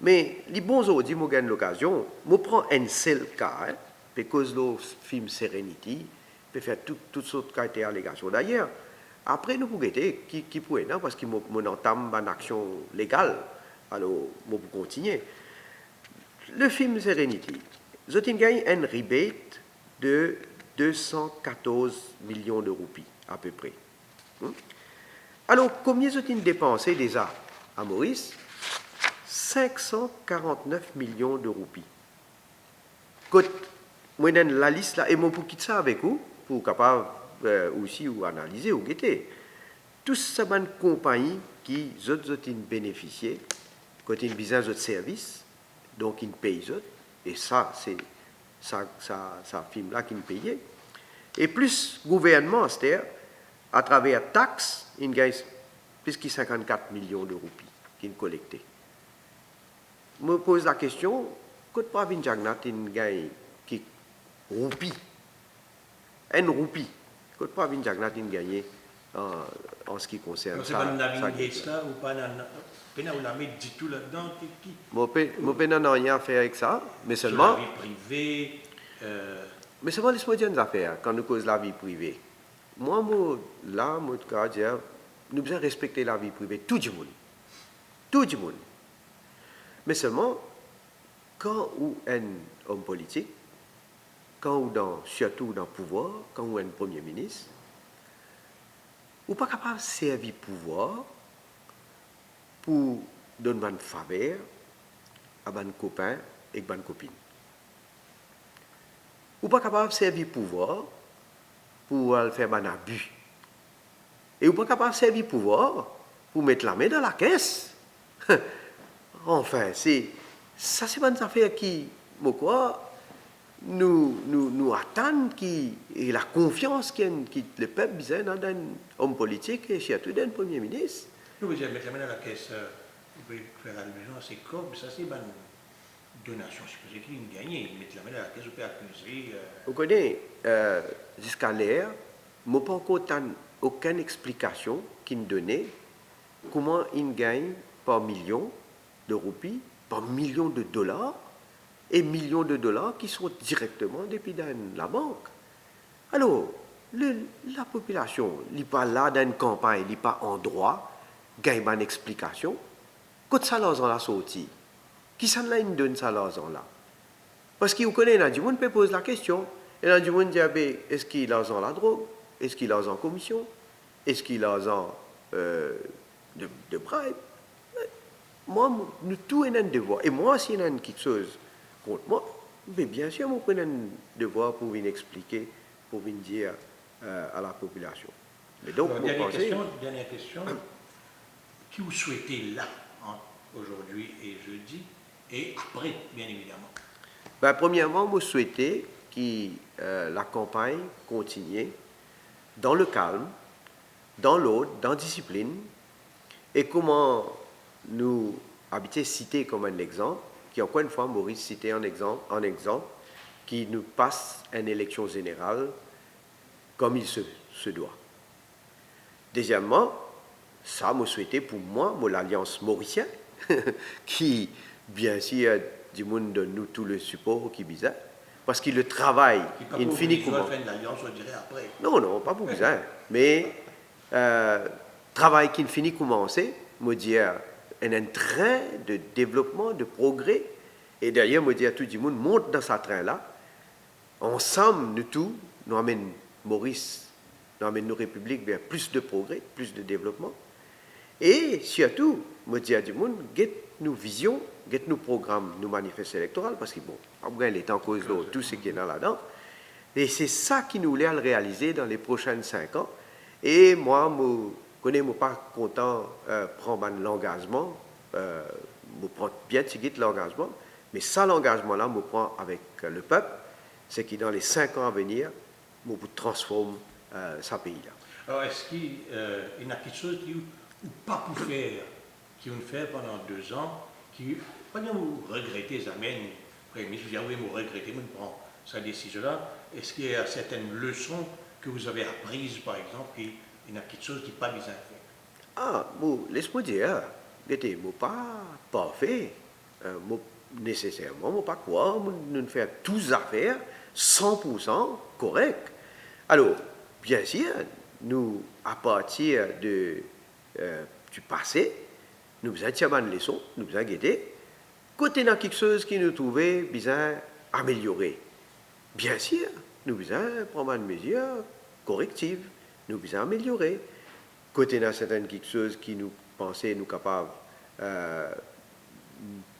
Mais les bons autres, ils m'ont gagné l'occasion. Je prends un seul cas, puis cause de film Serenity, puis faire toutes sortes d'allégations. D'ailleurs, après, nous pouvons guetter qui pourrait, non, parce qu'ils m'ont entamé une action légale. Alors, je peux continuer. Le film Serenity, ils ont gagné un rebate de 214 millions de roupies, à peu près. Alors, combien ils ont dépensé déjà à Maurice? 549 millions de roupies. Quand moi, dans la liste là, et moi, pour quitter ça avec vous, pour capable aussi ou analyser ou guetter, tout ça, c'est une compagnie qui ont bénéficié, quand ils ont besoin de services, donc ils payent eux, et ça, c'est ça film là qui nous payait. Et plus gouvernement, c'est-à-dire, à travers taxes, il gagne plus de 54 millions de roupies qu'il collectait. Je me pose la question, quand Pravin Jagnnath gagne qui roupie, une roupie, quand Pravin Jagnnath gagne en ce qui concerne ça. C'est pas une navigation là ou pas on a mis du tout là-dedans qui je n'ai rien à faire avec ça, mais seulement. La vie privée. Mais seulement, laisse-moi dire une affaire quand nous causons la vie privée. Moi, là, moi, dire, nous devons respecter la vie privée, tout le monde. Tout le monde. Mais seulement, quand ou un homme politique, quand ou surtout dans le pouvoir, quand ou un premier ministre, ou pas capable de servir le pouvoir pour donner une faveur à un copain et à une copine. Ou pas capable de servir le pouvoir pour faire un abus. Et ou pas capable de servir le pouvoir pour mettre la main dans la caisse. Enfin, ça c'est une affaire qui, moi quoi, nous attendent et la confiance que le peuple besoin dans un homme politique et surtout d'un premier ministre. Nous, vous dire mettre la main dans la caisse, vous pouvez faire allusion à ces corps, mais ça c'est une donation, je suppose qu'il gagne, mettre la main dans la caisse, vous pouvez accuser. Vous connaissez, jusqu'à l'heure, je n'ai pas encore aucune explication qui me donnait comment il gagne par millions de roupies, par millions de dollars, et millions de dollars qui sont directement depuis dans la banque. Alors, la population n'est pas là dans une campagne, n'est pas en droit, gagne une explication. Quand ça l'argent là sorti, qui s'en là donne ça l'argent là? Parce qu'il connaît, il y a peut poser la question. Et là, il y a dit, est-ce qu'il a l'argent la drogue? Est-ce qu'il a l'argent commission? Est-ce qu'il a l'argent de bribe? Moi, nous tous avons un devoir. Et moi, s'il y a quelque chose contre moi, mais bien sûr, nous prenons un devoir pour venir expliquer, pour venir dire à la population. Mais donc, Alors, vous pensez... dernière question. Qui vous souhaitez là, aujourd'hui et jeudi, et après, bien évidemment? Ben, premièrement, vous souhaitez que la campagne continue dans le calme, dans l'ordre, dans la discipline, et comment nous habiter cité comme un exemple, qui encore une fois, Maurice cité un exemple, qui nous passe une élection générale comme il se doit. Deuxièmement, ça, me souhaité pour moi, l'Alliance mauricienne, qui, bien sûr, du monde donne nous tout le support qui bizarre, parce que le travail, il finit comment. faire une alliance, on dirait après. Non, non, pas pour bizarre, mais travail qui finit commencer, me dire, un train de développement, de progrès, et d'ailleurs, me dire, tout le monde monte dans ce train-là, ensemble, nous tous, nous amènons Maurice, nous amènons nos républiques vers plus de progrès, plus de développement. Et surtout, me dire du monde, get nos visions, get nos programmes, nos manifestes électoraux, parce que bon, après, il est en cause de tout ce qui est là-dedans. Et c'est ça qui nous allons réaliser dans les prochains 5 ans. Et moi, je ne suis pas content de prendre l'engagement, je prends bien l'engagement, mais ça, l'engagement-là, je prends avec le peuple, c'est que dans les 5 ans à venir, je transforme ce pays-là. Alors, est-ce qu'il y a quelque chose qui ou pas pour faire, qui vont faire pendant 2 ans, qui, pas bien vous regrettez, ça mène, Premier ministre, vous dites, oui, vous regrettez, vous prenez sa décision-là. Est-ce qu'il y a certaines leçons que vous avez apprises, par exemple, qu'il y a quelque chose qui n'est pas bien fait? Ah, bon, laisse-moi dire, je ne pas parfait, nécessairement, je ne pas quoi, nous faire toutes les affaires 100% correctes. Alors, bien sûr, nous, à partir du passé, nous avons tiré une leçon, nous avons guetté. Côté dans quelque chose qui nous trouvait bien amélioré. Bien sûr, nous avons prendre une mesure corrective, nous avons améliorer. Côté dans certaines quelque chose qui nous pensait nous capables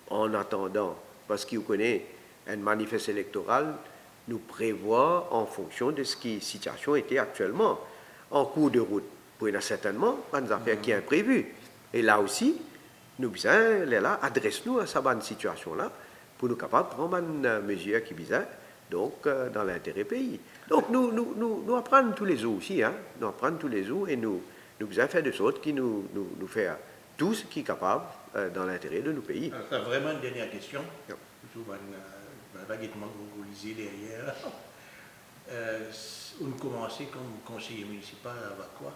en attendant, parce qu'il connaît un manifeste électoral, nous prévoit en fonction de ce qui situation était actuellement en cours de route. Pour y a certainement pas des affaires qui sont imprévues. Et là aussi, nous besoin, là, adresse-nous à cette situation-là pour nous capables de prendre une mesure qui bizarre, donc dans l'intérêt pays. Donc nous apprenons tous les jours aussi, hein, nous apprenons tous les jours et nous besoin faire de sorte qui nous faire tout ce qui est capable dans l'intérêt de nos pays. C'est vraiment une dernière question. Tout vaguement vous lisez derrière. On commence comme conseiller municipal à quoi?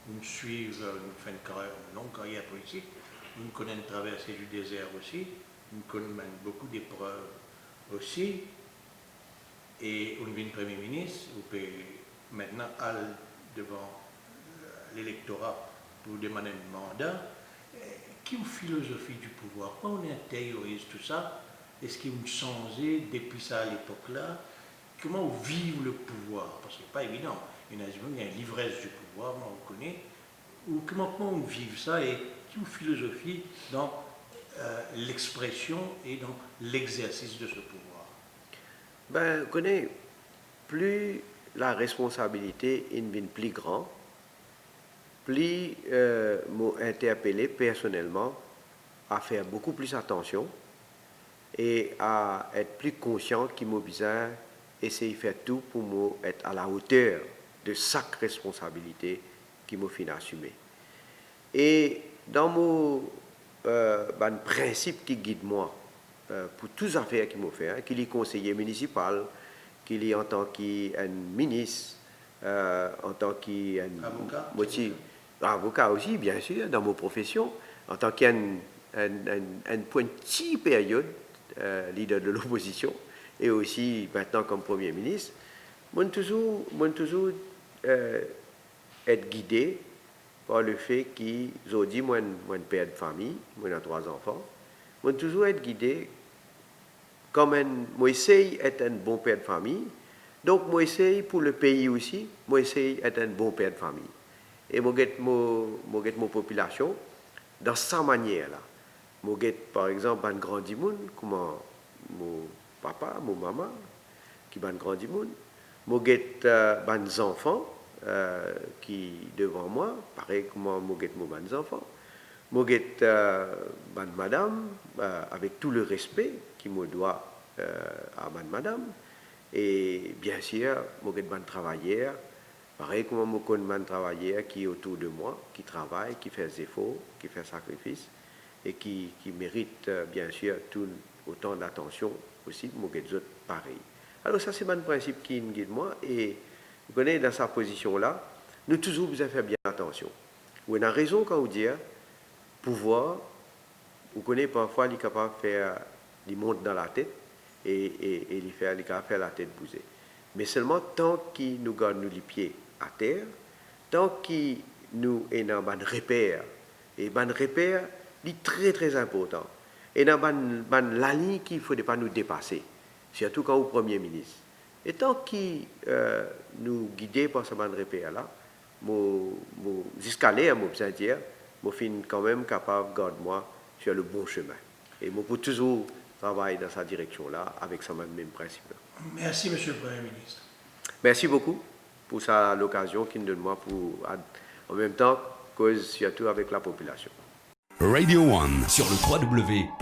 Nous suivons, nous faisons une longue carrière politique, nous connaissons une traversée du désert aussi, nous connaissons beaucoup d'épreuves aussi, et on devient Premier ministre, vous pouvez maintenant aller devant l'électorat pour demander un mandat. Quelle philosophie du pouvoir? Comment on intériorise tout ça? Est-ce qu'il y a une changé depuis ça à l'époque-là? Comment on vit le pouvoir? Parce que ce n'est pas évident. Il y a une l'ivresse du pouvoir, on le connaît. Ou comment on vit ça et quelle philosophie dans l'expression et dans l'exercice de ce pouvoir? Ben, vous connaissez, plus la responsabilité est plus grande, plus m'a interpellé personnellement à faire beaucoup plus attention et à être plus conscient qu'il m'a besoin essayer de faire tout pour être à la hauteur de chaque responsabilité qui m'a fait assumer. Et dans mon principe qui guide moi pour toutes les affaires qu'il m'a fait, qu'il est conseiller municipal, qu'il est en tant qu'un ministre, en tant qu'avocat aussi, bien sûr, dans mon profession, en tant qu'un petite période leader de l'opposition, et aussi maintenant comme Premier ministre, moi toujours être guidé par le fait qu'aujourd'hui, moi, un père de famille, moi, j'ai 3 enfants, moi toujours être guidé comme moi essaye d'être un bon père de famille, donc moi essaye pour le pays aussi, moi essaye d'être un bon père de famille. Et moi get ma population dans sa manière là. Moi get par exemple un grand monde, comment mon papa, mon maman, qui ban grand monde, moi get ban enfants qui devant moi, pareil comment je guette mes enfants, je guette madame, avec tout le respect qu'il me doit à madame, et bien sûr, je guette mes travailleurs, pareil comme je connais mes travailleurs qui est autour de moi, qui travaillent, qui font des efforts, qui font des sacrifices, et qui méritent bien sûr autant d'attention aussi, je guette autres pareil. Alors ça c'est un principe qui me guide moi, et vous connaissez, dans sa position-là, nous toujours besoin faire bien attention. Vous avez raison quand vous dites, pouvoir, vous connaissez parfois, il est capable de faire, il monte dans la tête et il est capable de faire la tête bouger. Mais seulement tant qu'il nous garde nous les pieds à terre, tant qu'il nous est dans un repère, et un repère, est très très important. Et dans la ligne qu'il ne faudrait pas nous dépasser, surtout quand vous Premier ministre. Et tant qu'il nous guide par ce repère-là, jusqu'à l'air, je suis quand même capable de garder moi sur le bon chemin. Et je peux toujours travailler dans cette direction-là avec ce même principe. Merci, Monsieur le Premier ministre. Merci beaucoup pour l'occasion qu'il me donne moi pour, en même temps, cause surtout avec la population. Radio One sur le www.r1.mu.